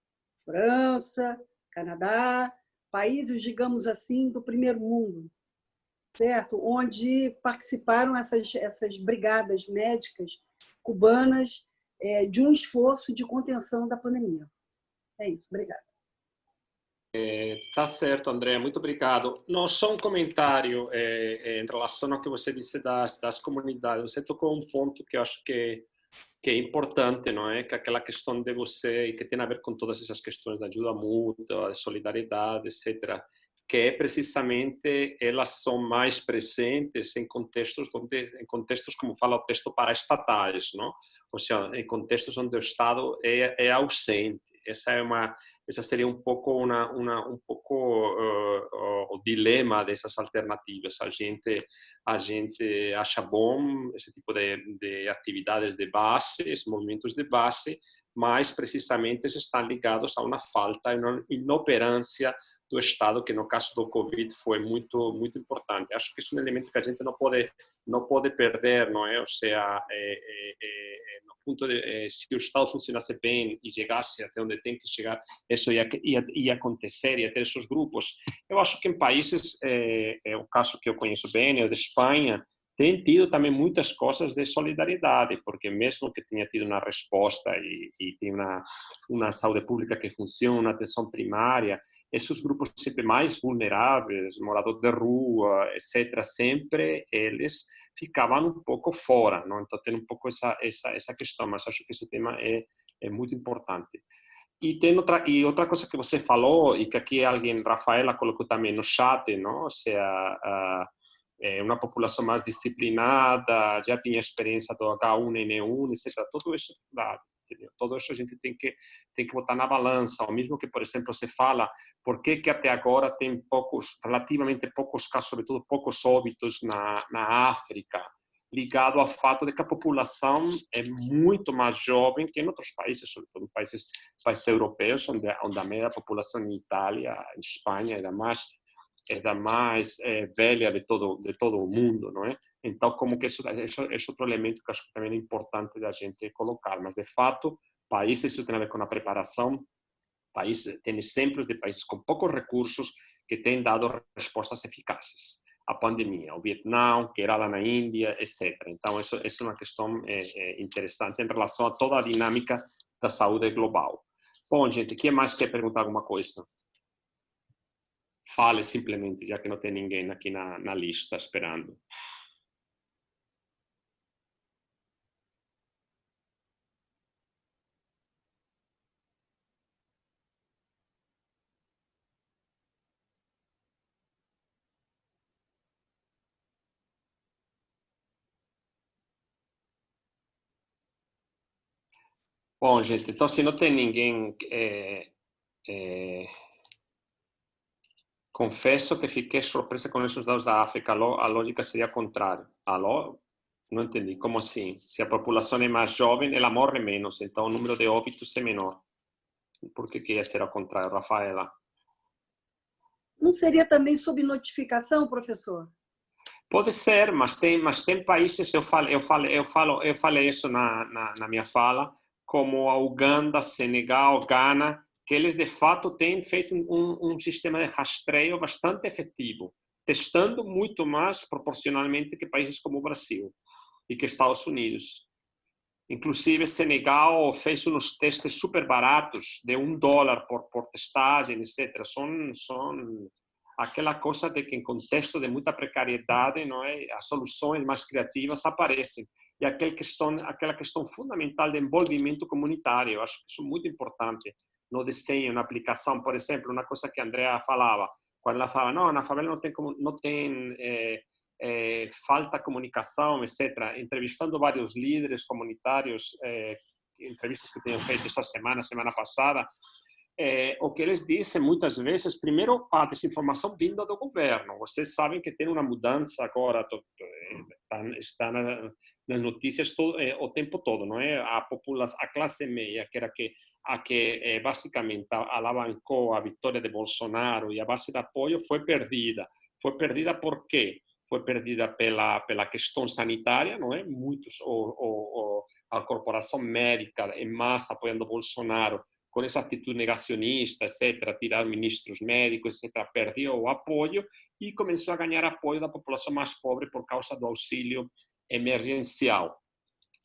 S6: França, Canadá, países, digamos assim, do primeiro mundo, certo? Onde participaram essas brigadas médicas cubanas de um esforço de contenção da pandemia. É isso, obrigada.
S1: Tá certo, André, muito obrigado. Não, só um comentário em relação ao que você disse das comunidades. Você tocou um ponto que eu acho que é importante, não é? Que é aquela questão de você, que tem a ver com todas essas questões da ajuda mútua, de solidariedade, etc. que é precisamente elas são mais presentes em contextos como fala o texto paraestatais, não? Ou seja, em contextos onde o Estado é ausente. Essa seria um pouco o dilema dessas alternativas. A gente acha bom esse tipo de atividades de base, esses movimentos de base, mas precisamente estão ligados a uma falta, uma inoperância do Estado, que no caso do Covid foi muito importante. Acho que isso é um elemento que a gente não pode perder, não é? Ou seja, no ponto de se o Estado funcionasse bem e chegasse até onde tem que chegar, isso ia acontecer, ia ter esses grupos. Eu acho que em países, o caso que eu conheço bem é o de Espanha, tem tido também muitas coisas de solidariedade, porque mesmo que tenha tido uma resposta e tem uma saúde pública que funciona, uma atenção primária, esses grupos sempre mais vulneráveis, moradores de rua, etc., sempre eles ficavam um pouco fora, não? Então tem um pouco essa questão, mas acho que esse tema é muito importante. E outra coisa que você falou, e que aqui alguém, Rafaela, colocou também no chat, não? Ou seja, uma população mais disciplinada, já tinha experiência do H1N1, etc. Tudo isso, todo isso a gente tem que botar na balança. O mesmo que, por exemplo, se fala por que até agora tem relativamente poucos casos, sobretudo poucos óbitos na África, ligado ao fato de que a população é muito mais jovem que em outros países, sobretudo em países europeus, onde a média da população em Itália, em Espanha, é da mais velha de todo o mundo, não é? Então, como que isso é outro elemento que acho que também é importante da gente colocar. Mas, de fato, países, isso tem a ver com a preparação, tem exemplos de países com poucos recursos que têm dado respostas eficazes à pandemia. O Vietnã, que era lá na Índia, etc. Então, isso é uma questão interessante em relação a toda a dinâmica da saúde global. Bom, gente, quem mais quer perguntar alguma coisa? Fale simplesmente, já que não tem ninguém aqui na lista esperando. Bom, gente, então se não tem ninguém, confesso que fiquei surpresa com esses dados da África. A lógica seria a contrária. Alô? Não entendi. Como assim? Se a população é mais jovem, ela morre menos, então o número de óbitos é menor. Por que ia ser ao contrário, Rafaela?
S6: Não seria também subnotificação, professor?
S1: Pode ser, mas tem países, eu falei isso na minha fala, como a Uganda, Senegal, Ghana, que eles de fato têm feito um sistema de rastreio bastante efetivo, testando muito mais proporcionalmente que países como o Brasil e que Estados Unidos. Inclusive, Senegal fez uns testes super baratos, de $1 por testagem, etc. São aquela coisa de que em contexto de muita precariedade, não é, as soluções mais criativas aparecem. E aquela questão fundamental de envolvimento comunitário, eu acho que isso é muito importante no desenho, na aplicação. Por exemplo, uma coisa que a Andrea falava, quando ela falava, não, na favela não tem falta comunicação, etc. Entrevistando vários líderes comunitários, entrevistas que tenho feito essa semana passada, o que eles dizem muitas vezes, primeiro, a desinformação vinda do governo. Vocês sabem que tem uma mudança agora, está nas notícias o tempo todo, não é? A classe média, que era a que basicamente alavancou a vitória de Bolsonaro e a base de apoio, foi perdida. Foi perdida por quê? Foi perdida pela questão sanitária, não é? A corporação médica em massa apoiando Bolsonaro, com essa atitude negacionista, etc., tirar ministros médicos, etc., perdeu o apoio e começou a ganhar apoio da população mais pobre por causa do auxílio emergencial.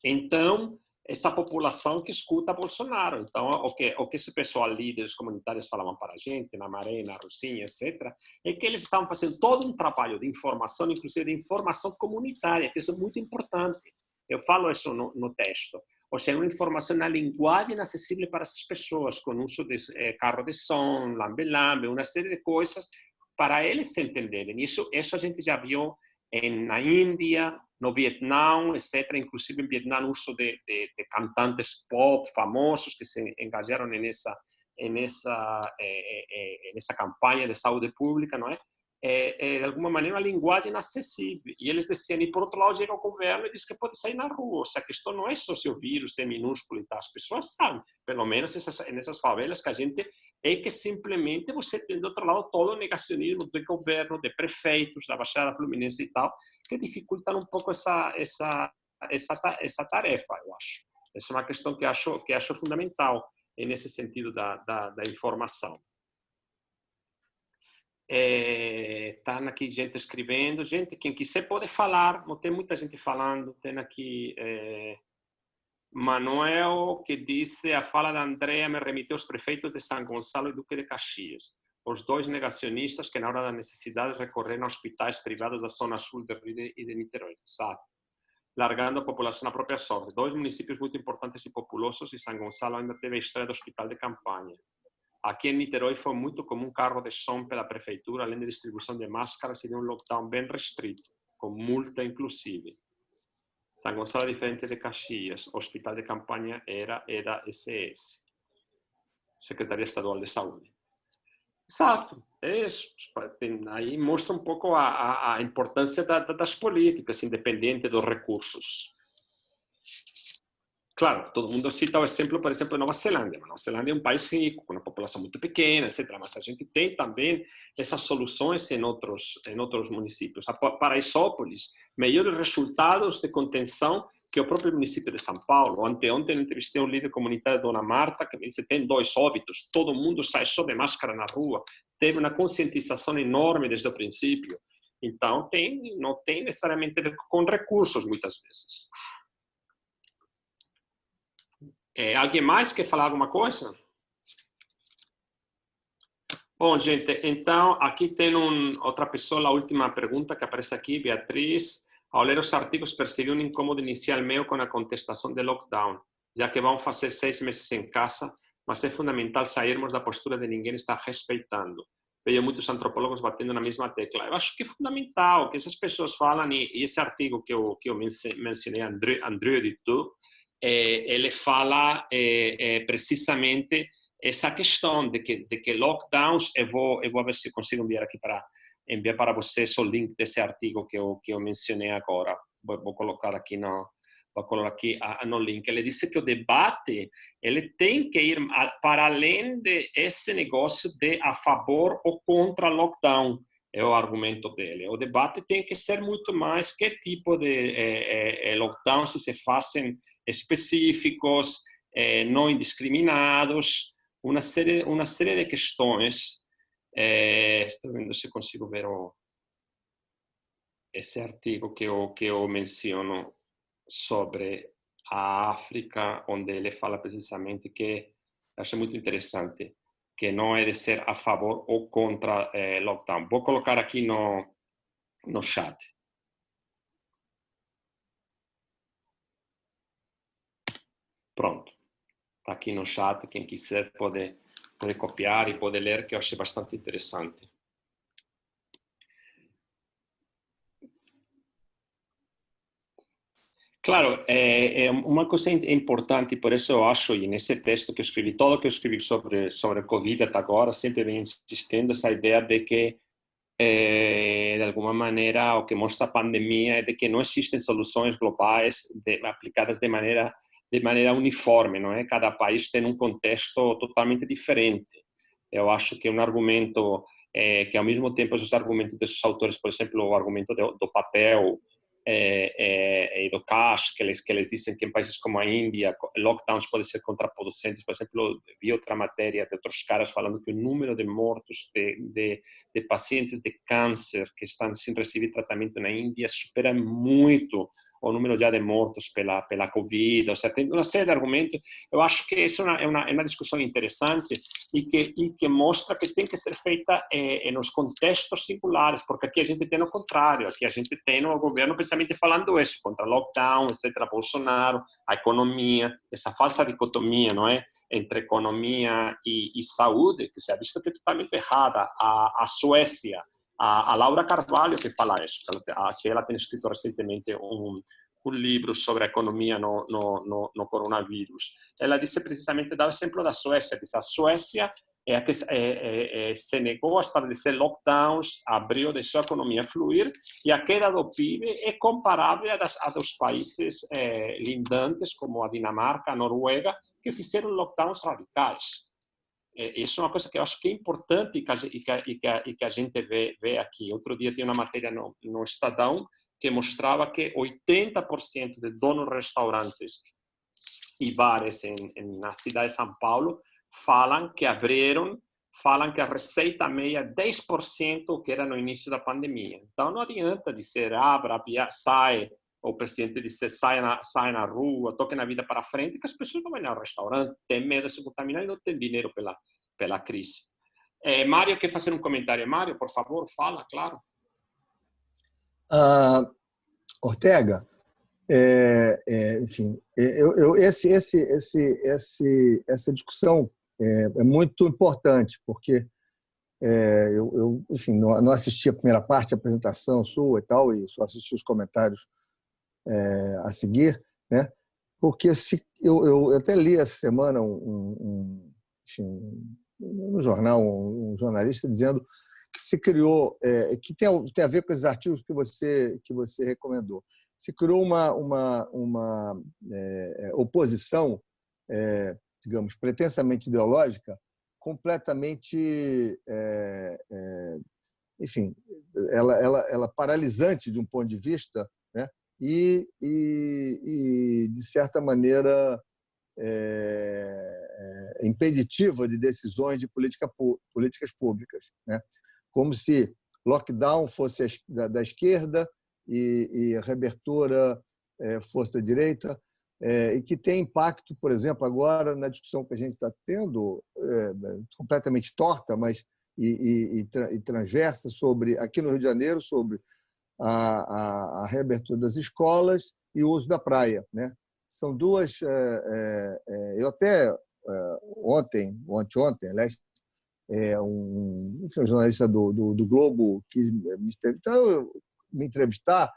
S1: Então, essa população que escuta Bolsonaro. Então, o que esse pessoal, líderes comunitários, falavam para a gente, na Maré, na Rocinha, etc., é que eles estavam fazendo todo um trabalho de informação, inclusive de informação comunitária, que isso é muito importante. Eu falo isso no texto. Ou seja, uma informação na linguagem acessível para essas pessoas, com uso de carro de som, lambe-lambe, uma série de coisas para eles se entenderem. Isso a gente já viu na Índia, no Vietnã, etc. Inclusive, em Vietnã, o uso de cantantes pop famosos que se engajaram nessa campanha de saúde pública, não é? De alguma maneira, uma linguagem acessível. E eles diziam, e por outro lado, chega o governo e diz que pode sair na rua. Ou seja, a questão não é só se o vírus é minúsculo e tal. As pessoas sabem, pelo menos nessas favelas, que a gente é que simplesmente você tem, do outro lado, todo o negacionismo do governo, de prefeitos, da Baixada Fluminense e tal, que dificultam um pouco essa tarefa, eu acho. Essa é uma questão que acho fundamental nesse sentido da informação. Tá aqui gente escrevendo. Gente, quem quiser pode falar, não tem muita gente falando. Tem aqui Manuel, que disse: a fala da Andrea me remeteu aos prefeitos de São Gonçalo e Duque de Caxias, os dois negacionistas que na hora da necessidade recorreram a hospitais privados da zona sul do Rio e de Niterói, sabe? Largando a população à própria sorte. Dois municípios muito importantes e populosos, e São Gonçalo ainda teve a história do hospital de campanha. Aqui em Niterói foi muito comum carro de som pela prefeitura, além de distribuição de máscaras e de um lockdown bem restrito, com multa inclusive. São Gonçalo é diferente de Caxias. O hospital de campanha era SS, Secretaria Estadual de Saúde. Exato, é isso. Aí mostra um pouco a importância das políticas, independente dos recursos. Claro, todo mundo cita o exemplo, por exemplo, de Nova Zelândia. Nova Zelândia é um país rico, com uma população muito pequena, etc. Mas a gente tem também essas soluções em outros municípios. A Paraisópolis, melhores resultados de contenção que o próprio município de São Paulo. Ontem eu entrevistei um líder comunitário, Dona Marta, que me disse que tem 2 óbitos, todo mundo sai só de máscara na rua. Teve uma conscientização enorme desde o princípio. Então, não tem necessariamente com recursos, muitas vezes. Alguém mais quer falar alguma coisa? Bom, gente, então, aqui tem outra pessoa, a última pergunta que aparece aqui, Beatriz. Ao ler os artigos, percebi um incômodo inicial meu com a contestação do lockdown, já que vão fazer 6 meses em casa, mas é fundamental sairmos da postura de ninguém estar respeitando. Vejo muitos antropólogos batendo na mesma tecla. Eu acho que é fundamental que essas pessoas falam, e esse artigo que eu mencionei, André Dutou, ele fala precisamente essa questão de que lockdowns, eu vou ver se consigo enviar para vocês o link desse artigo que eu mencionei agora. Vou colocar aqui no link. Ele disse que o debate ele tem que ir para além desse negócio de a favor ou contra lockdown. É o argumento dele. O debate tem que ser muito mais que tipo de lockdown se fazem específicos, não indiscriminados, uma série de questões. Estou vendo se consigo ver esse artigo que eu menciono sobre a África, onde ele fala precisamente que acho muito interessante, que não é de ser a favor ou contra lockdown. Vou colocar aqui no chat. Pronto. Está aqui no chat. Quem quiser pode copiar e pode ler, que eu achei bastante interessante. Claro, uma coisa importante, por isso eu acho, e nesse texto que eu escrevi, todo que eu escrevi sobre Covid até agora, sempre venho insistindo essa ideia de que, de alguma maneira, o que mostra a pandemia é de que não existem soluções globais aplicadas de maneira uniforme, não é? Cada país tem um contexto totalmente diferente. Eu acho que um argumento que, ao mesmo tempo, os argumentos desses autores, por exemplo, o argumento do papel e do cash, que eles dizem que em países como a Índia, lockdowns podem ser contraproducentes. Por exemplo, vi outra matéria de outros caras falando que o número de mortos de pacientes de câncer que estão sem receber tratamento na Índia supera muito o número já de mortos pela Covid, ou seja, tem uma série de argumentos. Eu acho que isso é uma discussão interessante e que mostra que tem que ser feita nos contextos singulares, porque aqui a gente tem o contrário, aqui a gente tem o governo precisamente falando isso, contra lockdown, etc., Bolsonaro, a economia, essa falsa dicotomia, não é, entre economia e saúde, que se ha visto que é totalmente errada. A Suécia, a Laura Carvalho que fala isso, que ela tem escrito recentemente um livro sobre a economia no coronavírus. Ela disse precisamente, dá o exemplo da Suécia, diz a Suécia é a que se negou a estabelecer lockdowns, abriu, deixou a economia fluir, e a queda do PIB é comparável a dos países lindantes, como a Dinamarca, a Noruega, que fizeram lockdowns radicais. Isso é uma coisa que eu acho que é importante e que a gente vê aqui. Outro dia tinha uma matéria no Estadão que mostrava que 80% de donos de restaurantes e bares na cidade de São Paulo falam que a receita média é 10% que era no início da pandemia. Então não adianta dizer, sai, o presidente disse, sai na rua, toque na vida para frente, que as pessoas não vão ao restaurante, têm medo de se contaminar e não têm dinheiro pela crise. Mário quer fazer um comentário. Mário, por favor, fala, claro.
S7: Ortega, enfim, essa discussão é muito importante, porque enfim, não assisti a primeira parte, a apresentação sua e tal, e só assisti os comentários a seguir, né? Porque eu até li essa semana no jornal um jornalista dizendo que se criou, que tem a ver com os artigos que você recomendou, se criou uma oposição, digamos, pretensamente ideológica, completamente, enfim, ela paralisante de um ponto de vista, né? E de certa maneira, impeditiva de decisões de políticas públicas, né? Como se lockdown fosse da esquerda e a reabertura fosse da direita, e que tem impacto, por exemplo, agora na discussão que a gente está tendo, completamente torta, mas e transversa, sobre, aqui no Rio de Janeiro, sobre a reabertura das escolas e o uso da praia, né? São duas... eu até anteontem, aliás, um jornalista do Globo quis me entrevistar,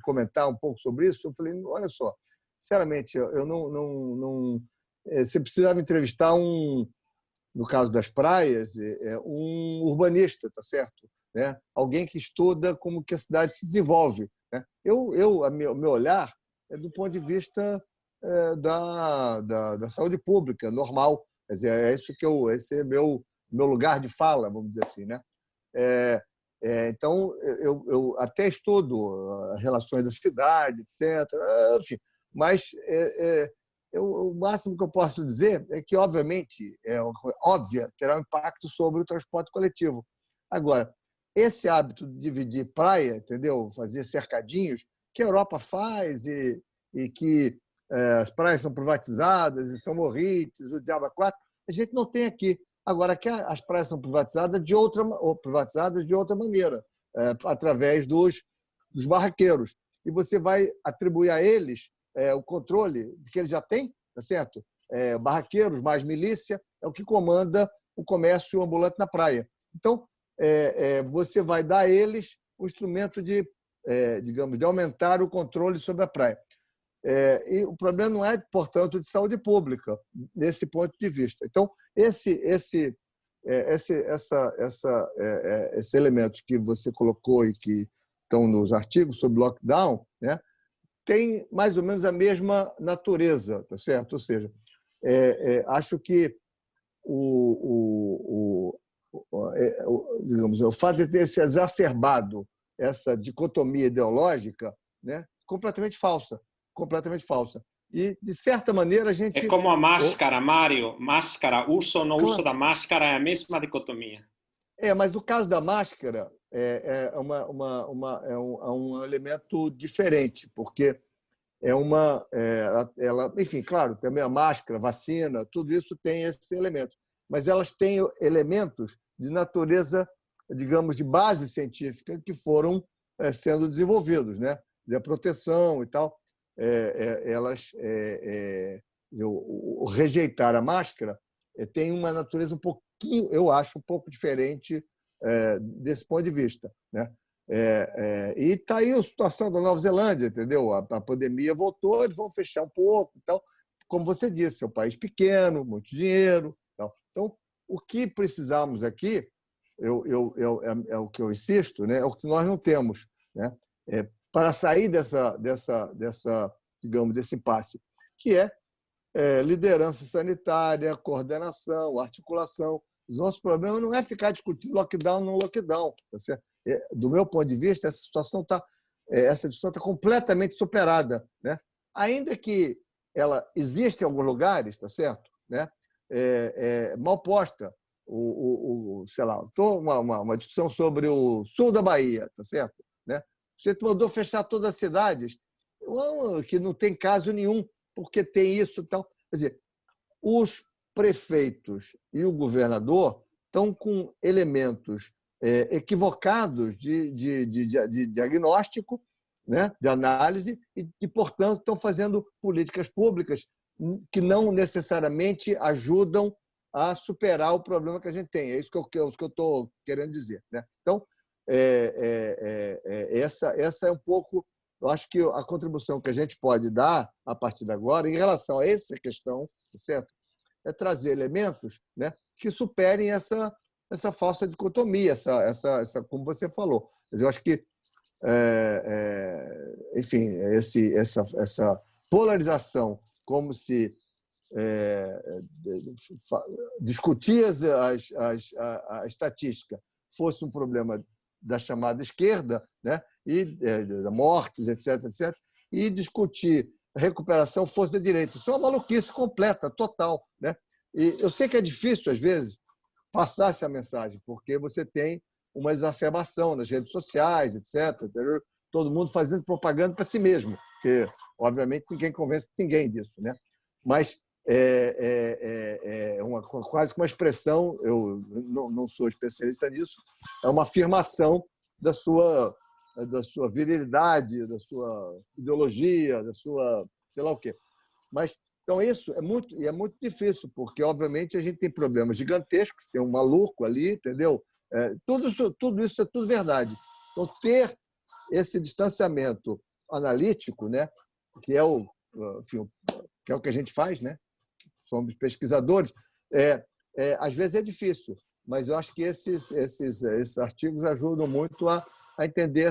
S7: comentar um pouco sobre isso. Eu falei, olha só, sinceramente, eu não você precisava entrevistar no caso das praias, um urbanista, tá certo? Né? Alguém que estuda como que a cidade se desenvolve, né? Meu olhar é do ponto de vista da saúde pública, normal. Quer dizer, esse é meu lugar de fala, vamos dizer assim, né? Então, eu até estudo relações da cidade, etc. Enfim, mas o máximo que eu posso dizer é que, obviamente, terá um impacto sobre o transporte coletivo. Agora, esse hábito de dividir praia, entendeu? Fazer cercadinhos, que a Europa faz e que as praias são privatizadas e são morrites, o diabo a quatro, a gente não tem aqui. Agora, que as praias são privatizadas de outra maneira, através dos barraqueiros. E você vai atribuir a eles o controle que eles já têm, tá certo? Barraqueiros mais milícia é o que comanda o comércio ambulante na praia. Então, você vai dar a eles o instrumento digamos, de aumentar o controle sobre a praia. E o problema não é, portanto, de saúde pública, nesse ponto de vista. Então, esses elementos que você colocou e que estão nos artigos sobre lockdown, né, tem mais ou menos a mesma natureza, tá certo? Ou seja, acho que digamos, o fato de ter se exacerbado essa dicotomia ideológica, né, completamente falsa. E, de certa maneira, a gente...
S1: É como a máscara, Mário. Uso ou não uso da máscara é a mesma dicotomia.
S7: Mas o caso da máscara é um elemento diferente, porque enfim, claro, também a máscara, vacina, tudo isso tem esses elementos, mas elas têm elementos de natureza, digamos, de base científica que foram sendo desenvolvidos, né? A proteção e tal, o rejeitar a máscara tem uma natureza um pouquinho, eu acho, um pouco diferente desse ponto de vista, né? E está aí a situação da Nova Zelândia, entendeu? A pandemia voltou, eles vão fechar um pouco e tal. Como você disse, é um país pequeno, muito dinheiro. Tal. Então, o que precisamos aqui, é o que eu insisto, né? É o que nós não temos, né? Para sair digamos, desse impasse, que é liderança sanitária, coordenação, articulação. O nosso problema não é ficar discutindo lockdown ou não lockdown. Tá certo? Do meu ponto de vista, essa discussão está completamente superada, né? Ainda que ela exista em alguns lugares, tá certo? Né? Mal posta. Sei lá, uma discussão sobre o sul da Bahia, tá certo? Né? Você mandou fechar todas as cidades, que não tem caso nenhum, porque tem isso e tal. Quer dizer, os prefeitos e o governador estão com elementos equivocados de diagnóstico, né, de análise, e, portanto, estão fazendo políticas públicas que não necessariamente ajudam a superar o problema que a gente tem. É isso que eu estou querendo dizer, né? Então, essa é um pouco, eu acho que a contribuição que a gente pode dar a partir de agora em relação a essa questão, certo? É trazer elementos, né, que superem essa falsa dicotomia, como você falou. Mas eu acho que, enfim, essa polarização, como se discutir a estatística fosse um problema da chamada esquerda, né, e da mortes, etc., e discutir a recuperação fosse da direita. Isso é uma maluquice completa, total, né? E eu sei que é difícil, às vezes, passar essa mensagem, porque você tem uma exacerbação nas redes sociais, etc., entendeu? Todo mundo fazendo propaganda para si mesmo, porque, obviamente, ninguém convence ninguém disso, né? Mas quase que uma expressão, eu não sou especialista nisso, é uma afirmação da sua virilidade, da sua ideologia, da sua sei lá o quê. Mas, então, isso é muito difícil, porque, obviamente, a gente tem problemas gigantescos, tem um maluco ali, entendeu? Tudo isso é tudo verdade. Então, ter esse distanciamento analítico, né, que é o que a gente faz, né? Somos pesquisadores, às vezes é difícil, mas eu acho que esses artigos ajudam muito a entender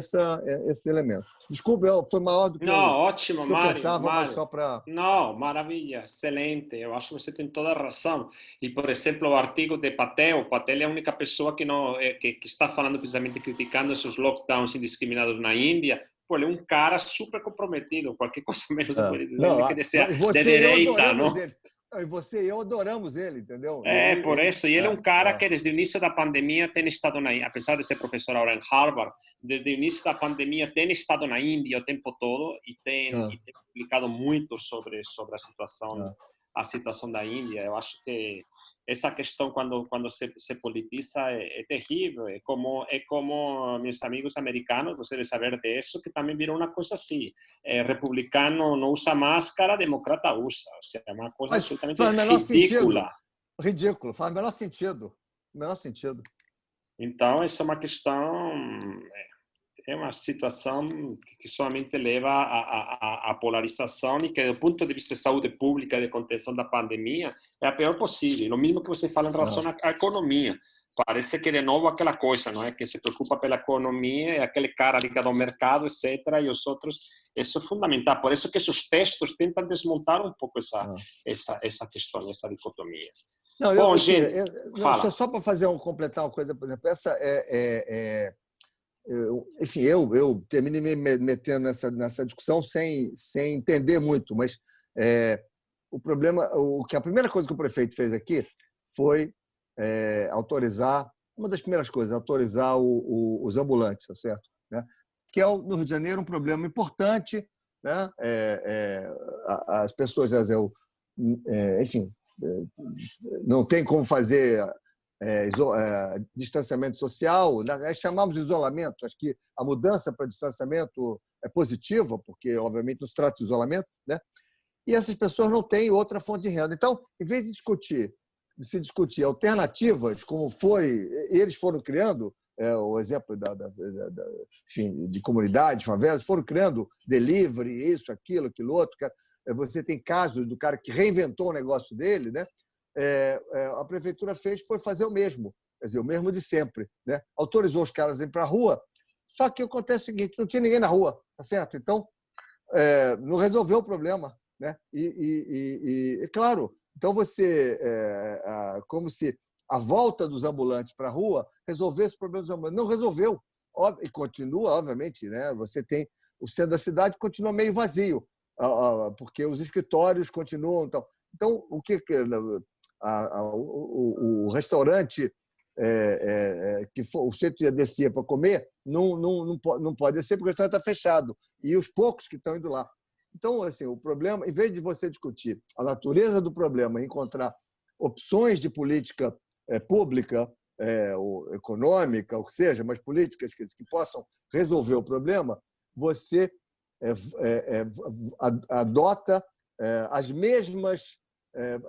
S7: esse elemento. Desculpe, foi maior do que
S1: ótimo,
S7: eu
S1: Mário,
S7: pensava, mas só para...
S1: Não, maravilha, excelente. Eu acho que você tem toda a razão. E, por exemplo, o artigo de Patel é a única pessoa que está falando, precisamente criticando esses lockdowns indiscriminados na Índia. Pô, ele é um cara super comprometido, qualquer coisa menos que seja de direita, não?
S7: E você e eu adoramos ele, entendeu?
S1: Por isso. E ele é um cara que desde o início da pandemia tem estado na Índia, apesar de ser professor agora em Harvard, desde o início da pandemia tem estado na Índia o tempo todo e tem publicado muito sobre a situação da Índia. Eu acho que essa questão, quando se politiza, é terrível. É como meus amigos americanos, você deve saber disso, que também virou uma coisa assim. Republicano não usa máscara, democrata usa. Ou seja, é uma coisa absolutamente ridícula.
S7: Ridículo, faz o menor sentido.
S1: Então, essa é uma questão... É uma situação que somente leva à polarização e que, do ponto de vista de saúde pública e de contenção da pandemia, é a pior possível. O mesmo que você fala em relação à economia. Parece que, de novo, aquela coisa, não é? Que se preocupa pela economia, é aquele cara ligado ao mercado, etc., e os outros. Isso é fundamental. Por isso que esses textos tentam desmontar um pouco essa questão, essa dicotomia.
S7: Não,
S1: bom, gente, fala.
S7: Só para completar uma coisa, por exemplo, essa enfim, eu terminei me metendo nessa discussão sem entender muito, mas o problema, a primeira coisa que o prefeito fez aqui foi autorizar, uma das primeiras coisas, autorizar os ambulantes, tá certo? Né? Que é, no Rio de Janeiro, um problema importante, né? As pessoas, enfim, não tem como fazer distanciamento social, nós chamamos de isolamento. Acho que a mudança para distanciamento é positiva, porque, obviamente, não se trata de isolamento, né? E essas pessoas não têm outra fonte de renda. Então, em vez de se discutir alternativas, como eles foram criando, o exemplo enfim, de comunidades, favelas, foram criando delivery, isso, aquilo outro. Você tem casos do cara que reinventou o negócio dele, né? A prefeitura foi fazer o mesmo, quer dizer, o mesmo de sempre, né? Autorizou os caras a ir para a rua, só que acontece o seguinte, não tinha ninguém na rua, tá certo? Então, não resolveu o problema, né? Claro, então como se a volta dos ambulantes para a rua resolvesse o problema dos ambulantes. Não resolveu, e continua, obviamente, né? Você tem o centro da cidade continua meio vazio, porque os escritórios continuam. Então, o restaurante que você descia para comer não pode descer porque o restaurante está fechado e os poucos que estão indo lá. Então, assim, o problema, em vez de você discutir a natureza do problema e encontrar opções de política pública, ou econômica, ou que seja, mas políticas que possam resolver o problema, você adota as mesmas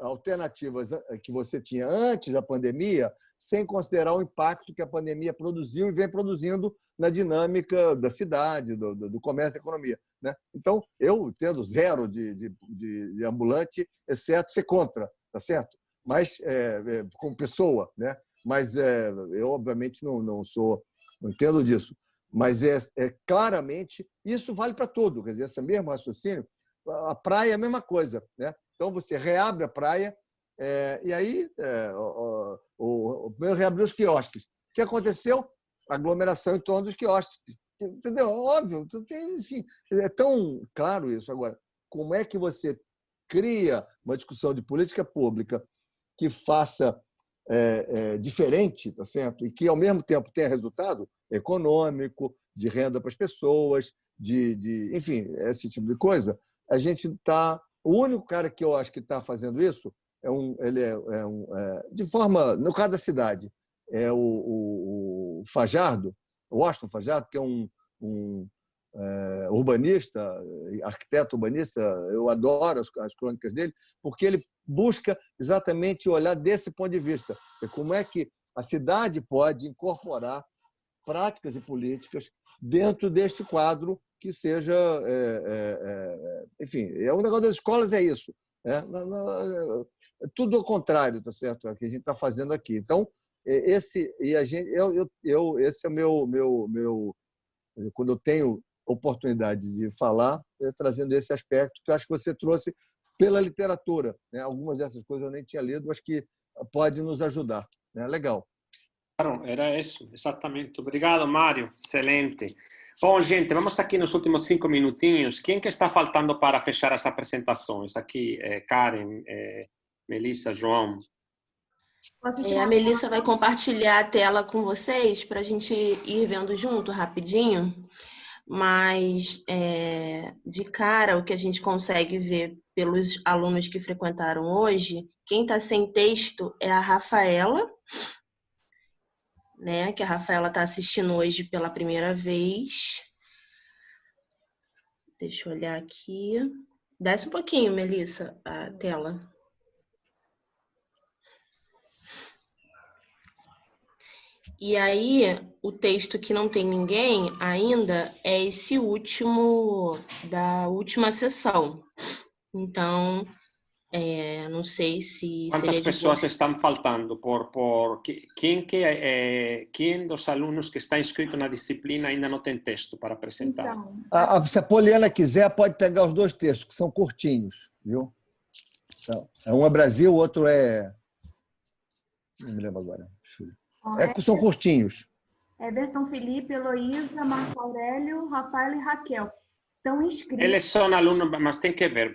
S7: alternativas que você tinha antes da pandemia, sem considerar o impacto que a pandemia produziu e vem produzindo na dinâmica da cidade, do comércio e da economia, né? Então, eu tendo zero de ambulante, exceto ser contra, tá certo? Mas, como pessoa, né? Mas eu, obviamente, não entendo disso. Mas claramente, isso vale para tudo. Quer dizer, esse mesmo raciocínio, a praia é a mesma coisa, né? Então, você reabre a praia e aí primeiro reabriu os quiosques. O que aconteceu? Aglomeração em torno dos quiosques. Entendeu? Óbvio, assim, é tão claro isso. Agora, como é que você cria uma discussão de política pública que faça diferente, tá certo? E que, ao mesmo tempo, tenha resultado econômico, de renda para as pessoas, enfim, esse tipo de coisa? A gente está... O único cara que eu acho que está fazendo isso de forma, no caso da cidade, é o Fajardo, o Washington Fajardo, que é um urbanista, arquiteto urbanista. Eu adoro as crônicas dele, porque ele busca exatamente olhar desse ponto de vista. Como é que a cidade pode incorporar práticas e políticas dentro deste quadro que seja... enfim, o negócio das escolas é isso. Tudo ao contrário, tá certo? É o que a gente está fazendo aqui. Então, esse é o meu quando eu tenho oportunidade de falar, trazendo esse aspecto que eu acho que você trouxe pela literatura, né? Algumas dessas coisas eu nem tinha lido, acho que pode nos ajudar, né? Legal.
S1: Claro, era isso, exatamente. Obrigado, Mário. Excelente. Bom, gente, vamos aqui nos últimos 5 minutinhos. Quem que está faltando para fechar as apresentações? Aqui, Karen, Melissa, João.
S3: A Melissa vai compartilhar a tela com vocês para a gente ir vendo junto rapidinho, mas de cara o que a gente consegue ver pelos alunos que frequentaram hoje, quem está sem texto é a Rafaela, né? Que a Rafaela está assistindo hoje pela primeira vez. Deixa eu olhar aqui. Desce um pouquinho, Melissa, a tela. E aí, o texto que não tem ninguém ainda é esse último, da última sessão. Então, não sei se...
S1: Quantas pessoas estão faltando? Quem dos alunos que está inscrito na disciplina ainda não tem texto para apresentar?
S7: Então, se a Poliana quiser, pode pegar os 2 textos, que são curtinhos, viu? Um é Brasil, o outro é... Não me lembro agora. São curtinhos.
S8: Everton, Felipe, Heloísa, Marco Aurélio, Rafael e Raquel. Estão inscritos.
S1: Eles são alunos, mas tem que ver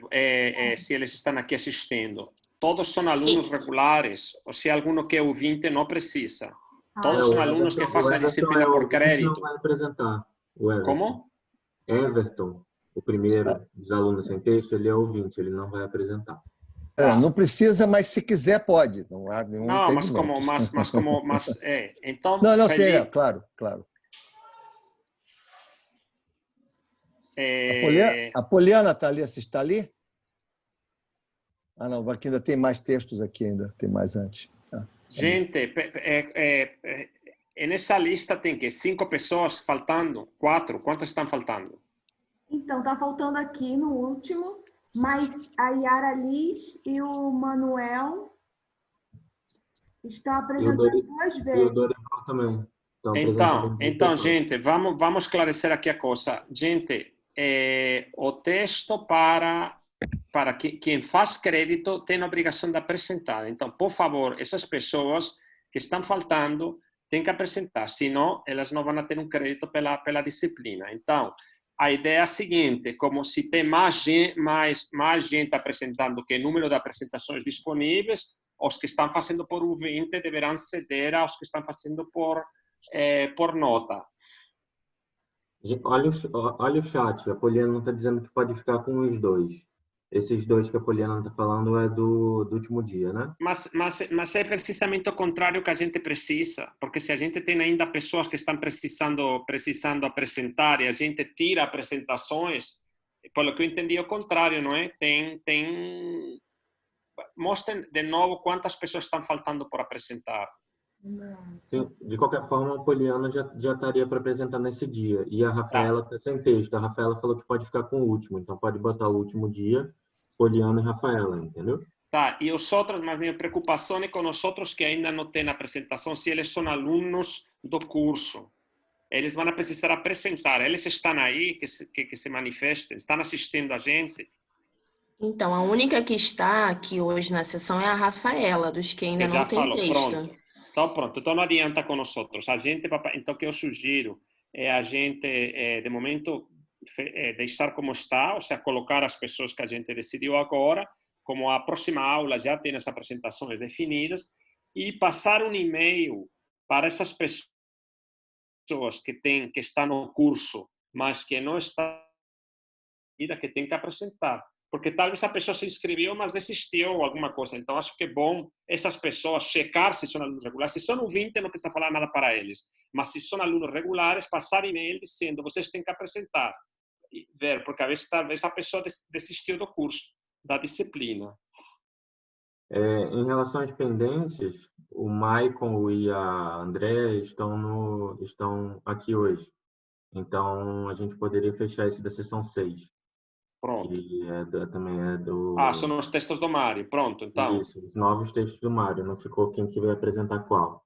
S1: se eles estão aqui assistindo. Todos são alunos regulares, ou se algum que é ouvinte não precisa. Todos são alunos que fazem a disciplina por crédito.
S2: Não vai apresentar.
S1: Como?
S2: Everton. o primeiro dos alunos sem texto, ele é ouvinte, ele não vai apresentar.
S7: Não precisa, mas se quiser pode. Não há nenhum
S1: Não,
S7: impedimento.
S1: Então,
S7: Não,
S1: Felipe,
S7: sim, claro. A Poliana está ali, você está ali? Ah, não, aqui ainda tem mais textos aqui ainda, tem mais antes.
S1: gente, nessa lista tem que 5 pessoas faltando? 4? Quantas estão faltando?
S8: Então, tá faltando aqui no último, mas a Yara Liz e o Manuel estão apresentando 2 vezes.
S2: E o Dorival também.
S1: Então, gente, vamos esclarecer aqui a coisa. Gente, o texto para quem faz crédito tem a obrigação de apresentar. Então, por favor, essas pessoas que estão faltando têm que apresentar, senão elas não vão ter um crédito pela disciplina. Então, a ideia é a seguinte, como se tem mais gente apresentando que número de apresentações disponíveis, os que estão fazendo por U20 deverão ceder aos que estão fazendo por nota.
S2: Olha o chat, a Poliana está dizendo que pode ficar com os 2. Esses 2 que a Poliana está falando é do último dia, né?
S1: Mas é precisamente o contrário que a gente precisa, porque se a gente tem ainda pessoas que estão precisando apresentar e a gente tira apresentações, pelo que eu entendi, é o contrário, não é? Mostrem de novo quantas pessoas estão faltando por apresentar.
S2: Sim, de qualquer forma, a Poliana já estaria para apresentar nesse dia. E a Rafaela está sem texto. A Rafaela falou que pode ficar com o último. Então, pode botar o último dia, Poliana e Rafaela, entendeu?
S1: Tá, e os outros, mas minha preocupação é com os outros que ainda não têm apresentação, se eles são alunos do curso. Eles vão precisar apresentar. Eles estão aí, que se manifestem, estão assistindo a gente.
S3: Então, a única que está aqui hoje na sessão é a Rafaela, dos que ainda não tem texto.
S1: Pronto. Então não adianta com nós outros. Então, o que eu sugiro é a gente, de momento, deixar como está, ou seja, colocar as pessoas que a gente decidiu agora, como a próxima aula já tem as apresentações definidas, e passar um e-mail para essas pessoas que estão no curso, mas que não estão, que tem que apresentar. Porque talvez a pessoa se inscreveu, mas desistiu ou alguma coisa. Então, acho que é bom essas pessoas checar se são alunos regulares. Se são U20, não precisa falar nada para eles. Mas se são alunos regulares, passar e-mail dizendo vocês têm que apresentar. E ver, porque talvez a pessoa desistiu do curso, da disciplina.
S2: Em relação às pendências, o Maicon e a Andréa estão aqui hoje. Então, a gente poderia fechar esse da sessão 6.
S1: Pronto.
S2: Que também é do...
S1: são os textos do Mário. Pronto, então.
S2: Isso, os novos textos do Mário. Não ficou quem que vai apresentar qual.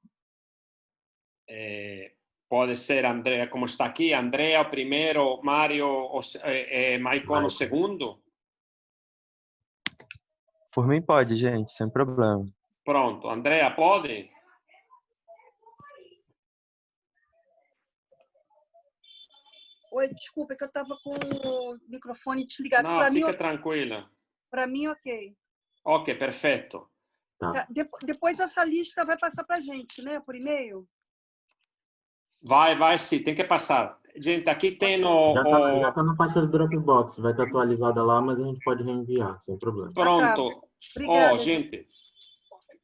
S1: Pode ser Andréa, como está aqui. Andréa o primeiro, Mário, Maicon o segundo?
S9: Por mim pode, gente, sem problema.
S1: Pronto. Andréa, pode?
S6: Oi, desculpa, é que eu estava com o microfone desligado.
S1: Não, fica tranquila.
S6: Para mim, ok.
S1: Ok, perfeito.
S6: Tá. Depois essa lista vai passar para a gente, né? Por e-mail?
S1: Vai sim, tem que passar. Gente, aqui tem no...
S2: Já está na pasta do Dropbox, vai estar atualizada lá, mas a gente pode reenviar, sem problema.
S1: Pronto.
S6: Obrigada,
S1: gente,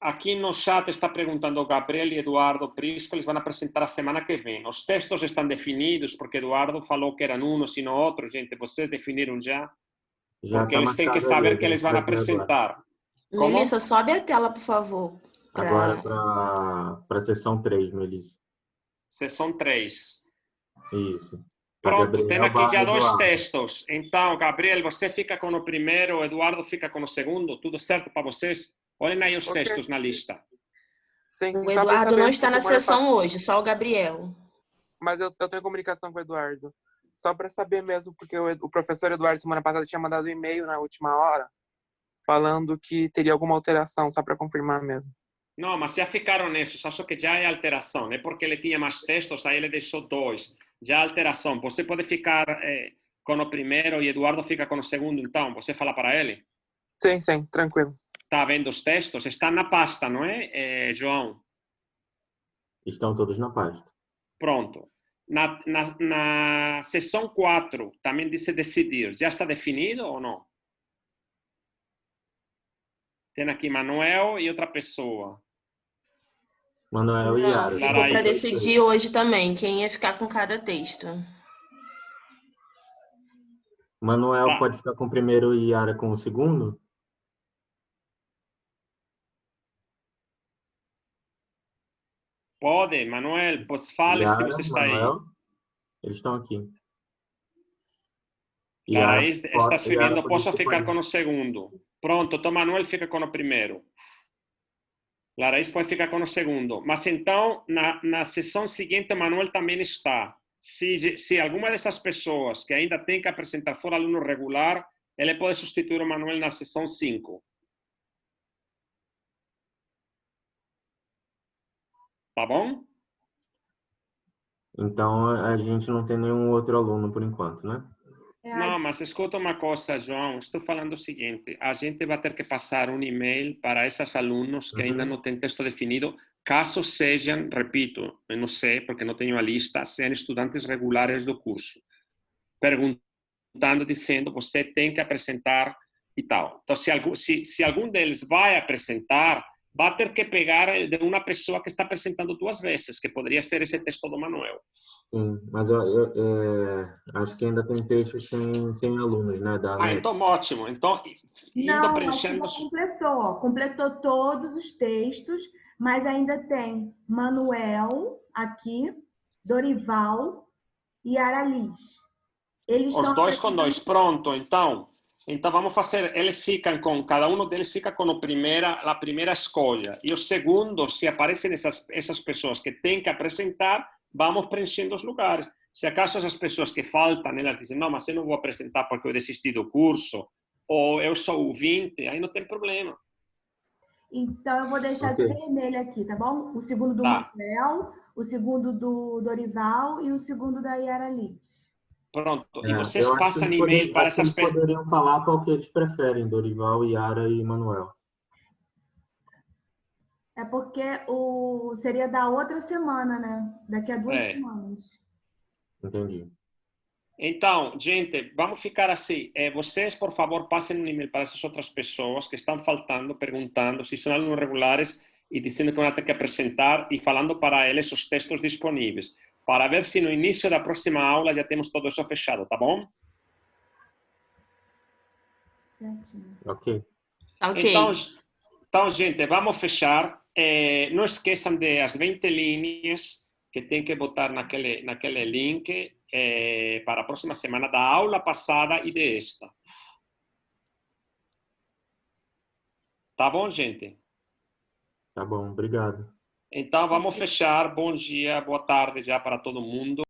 S1: aqui no chat está perguntando o Gabriel e Eduardo Prisco, eles vão apresentar a semana que vem. Os textos estão definidos, porque Eduardo falou que eram uns e não outros. Gente, vocês definiram já? Porque eles têm que saber que eles vão apresentar.
S3: Melissa, sobe a tela, por favor.
S2: Agora para a sessão 3, Melissa.
S1: Sessão 3.
S2: Isso.
S1: Pronto, tem aqui já 2 textos. Então, Gabriel, você fica com o primeiro, o Eduardo fica com o segundo. Tudo certo para vocês? Olhem aí os textos na lista.
S3: Sim, o Eduardo não está na sessão hoje, só o Gabriel.
S10: Mas eu tenho comunicação com o Eduardo. Só para saber mesmo, porque o professor Eduardo, semana passada, tinha mandado um e-mail na última hora, falando que teria alguma alteração, só para confirmar mesmo.
S1: Não, mas já ficaram nesses. Acho que já é alteração. É porque ele tinha mais textos, aí ele deixou 2. Já é alteração. Você pode ficar com o primeiro e Eduardo fica com o segundo, então. Você fala para ele?
S10: Sim, tranquilo.
S1: Está vendo os textos? Está na pasta, não é, João?
S2: Estão todos na pasta.
S1: Pronto. Na seção 4, também diz decidir. Já está definido ou não? Tem aqui Manuel e outra pessoa.
S2: Manuel e
S3: Não,
S2: Yara.
S3: ficou
S1: Laís.
S3: para decidir hoje também quem ia ficar com cada texto.
S2: Manuel
S1: Tá.
S2: pode ficar com o primeiro e Yara com o segundo?
S1: Pode, Manuel, pois fale se
S2: Yara,
S1: você está aí.
S2: Manuel, eles estão aqui.
S1: Laís está escrevendo,
S2: pode
S1: posso
S2: ser
S1: ficar
S2: pode-
S1: com o segundo. Pronto, então Manuel fica com o primeiro. Laís pode ficar com o segundo. Mas então, na sessão seguinte, Manuel também está. Se alguma dessas pessoas que ainda tem que apresentar for aluno regular, ele pode substituir o Manuel na sessão 5. Tá bom?
S2: Então, a gente não tem nenhum outro aluno por enquanto, né?
S1: Não, mas escuta uma coisa, João. Estou falando o seguinte: a gente vai ter que passar um e-mail para esses alunos que ainda não têm texto definido, caso sejam, repito, eu não sei porque não tenho a lista, sejam estudantes regulares do curso, perguntando, dizendo, você tem que apresentar e tal. Então, se algum deles vai apresentar, vai ter que pegar de uma pessoa que está apresentando 2 vezes, que poderia ser esse texto do Manuel.
S2: Sim, mas eu acho que ainda tem textos sem alunos, né? Da NET.
S1: Então ótimo. Então, indo
S8: Não,
S1: preenchendo...
S8: acho que completou. Completou todos os textos, mas ainda tem Manuel aqui, Dorival e Aralis.
S1: Os 2 com 2. Pronto, então vamos fazer, eles ficam com, cada um deles fica com a primeira escolha. E o segundo, se aparecem essas pessoas que têm que apresentar, vamos preenchendo os lugares. Se acaso essas pessoas que faltam, elas dizem, não, mas eu não vou apresentar porque eu desisti do curso, ou eu sou ouvinte, aí não tem problema.
S8: Então, eu vou deixar de vermelho aqui, tá bom? O segundo do Manuel, o segundo do Dorival e o segundo da Yara Liz.
S1: Pronto. E vocês passam
S2: eles
S1: e-mail para essas
S2: pessoas. Eles poderiam falar qual que eles preferem, Dorival, Yara e Manuel.
S8: É porque seria da outra semana, né? Daqui a 2 semanas.
S2: Entendi.
S1: Então, gente, vamos ficar assim. Vocês, por favor, passem um e-mail para essas outras pessoas que estão faltando, perguntando se são alunos regulares e dizendo que vão ter que apresentar e falando para eles os textos disponíveis, para ver se no início da próxima aula já temos tudo isso fechado, tá bom?
S8: Certinho.
S2: Ok.
S1: Então, gente, vamos fechar. Não esqueçam das 20 linhas que tem que botar naquele link para a próxima semana da aula passada e desta. Tá bom, gente?
S2: Tá bom, obrigado.
S1: Então, vamos fechar. Bom dia, boa tarde já para todo mundo.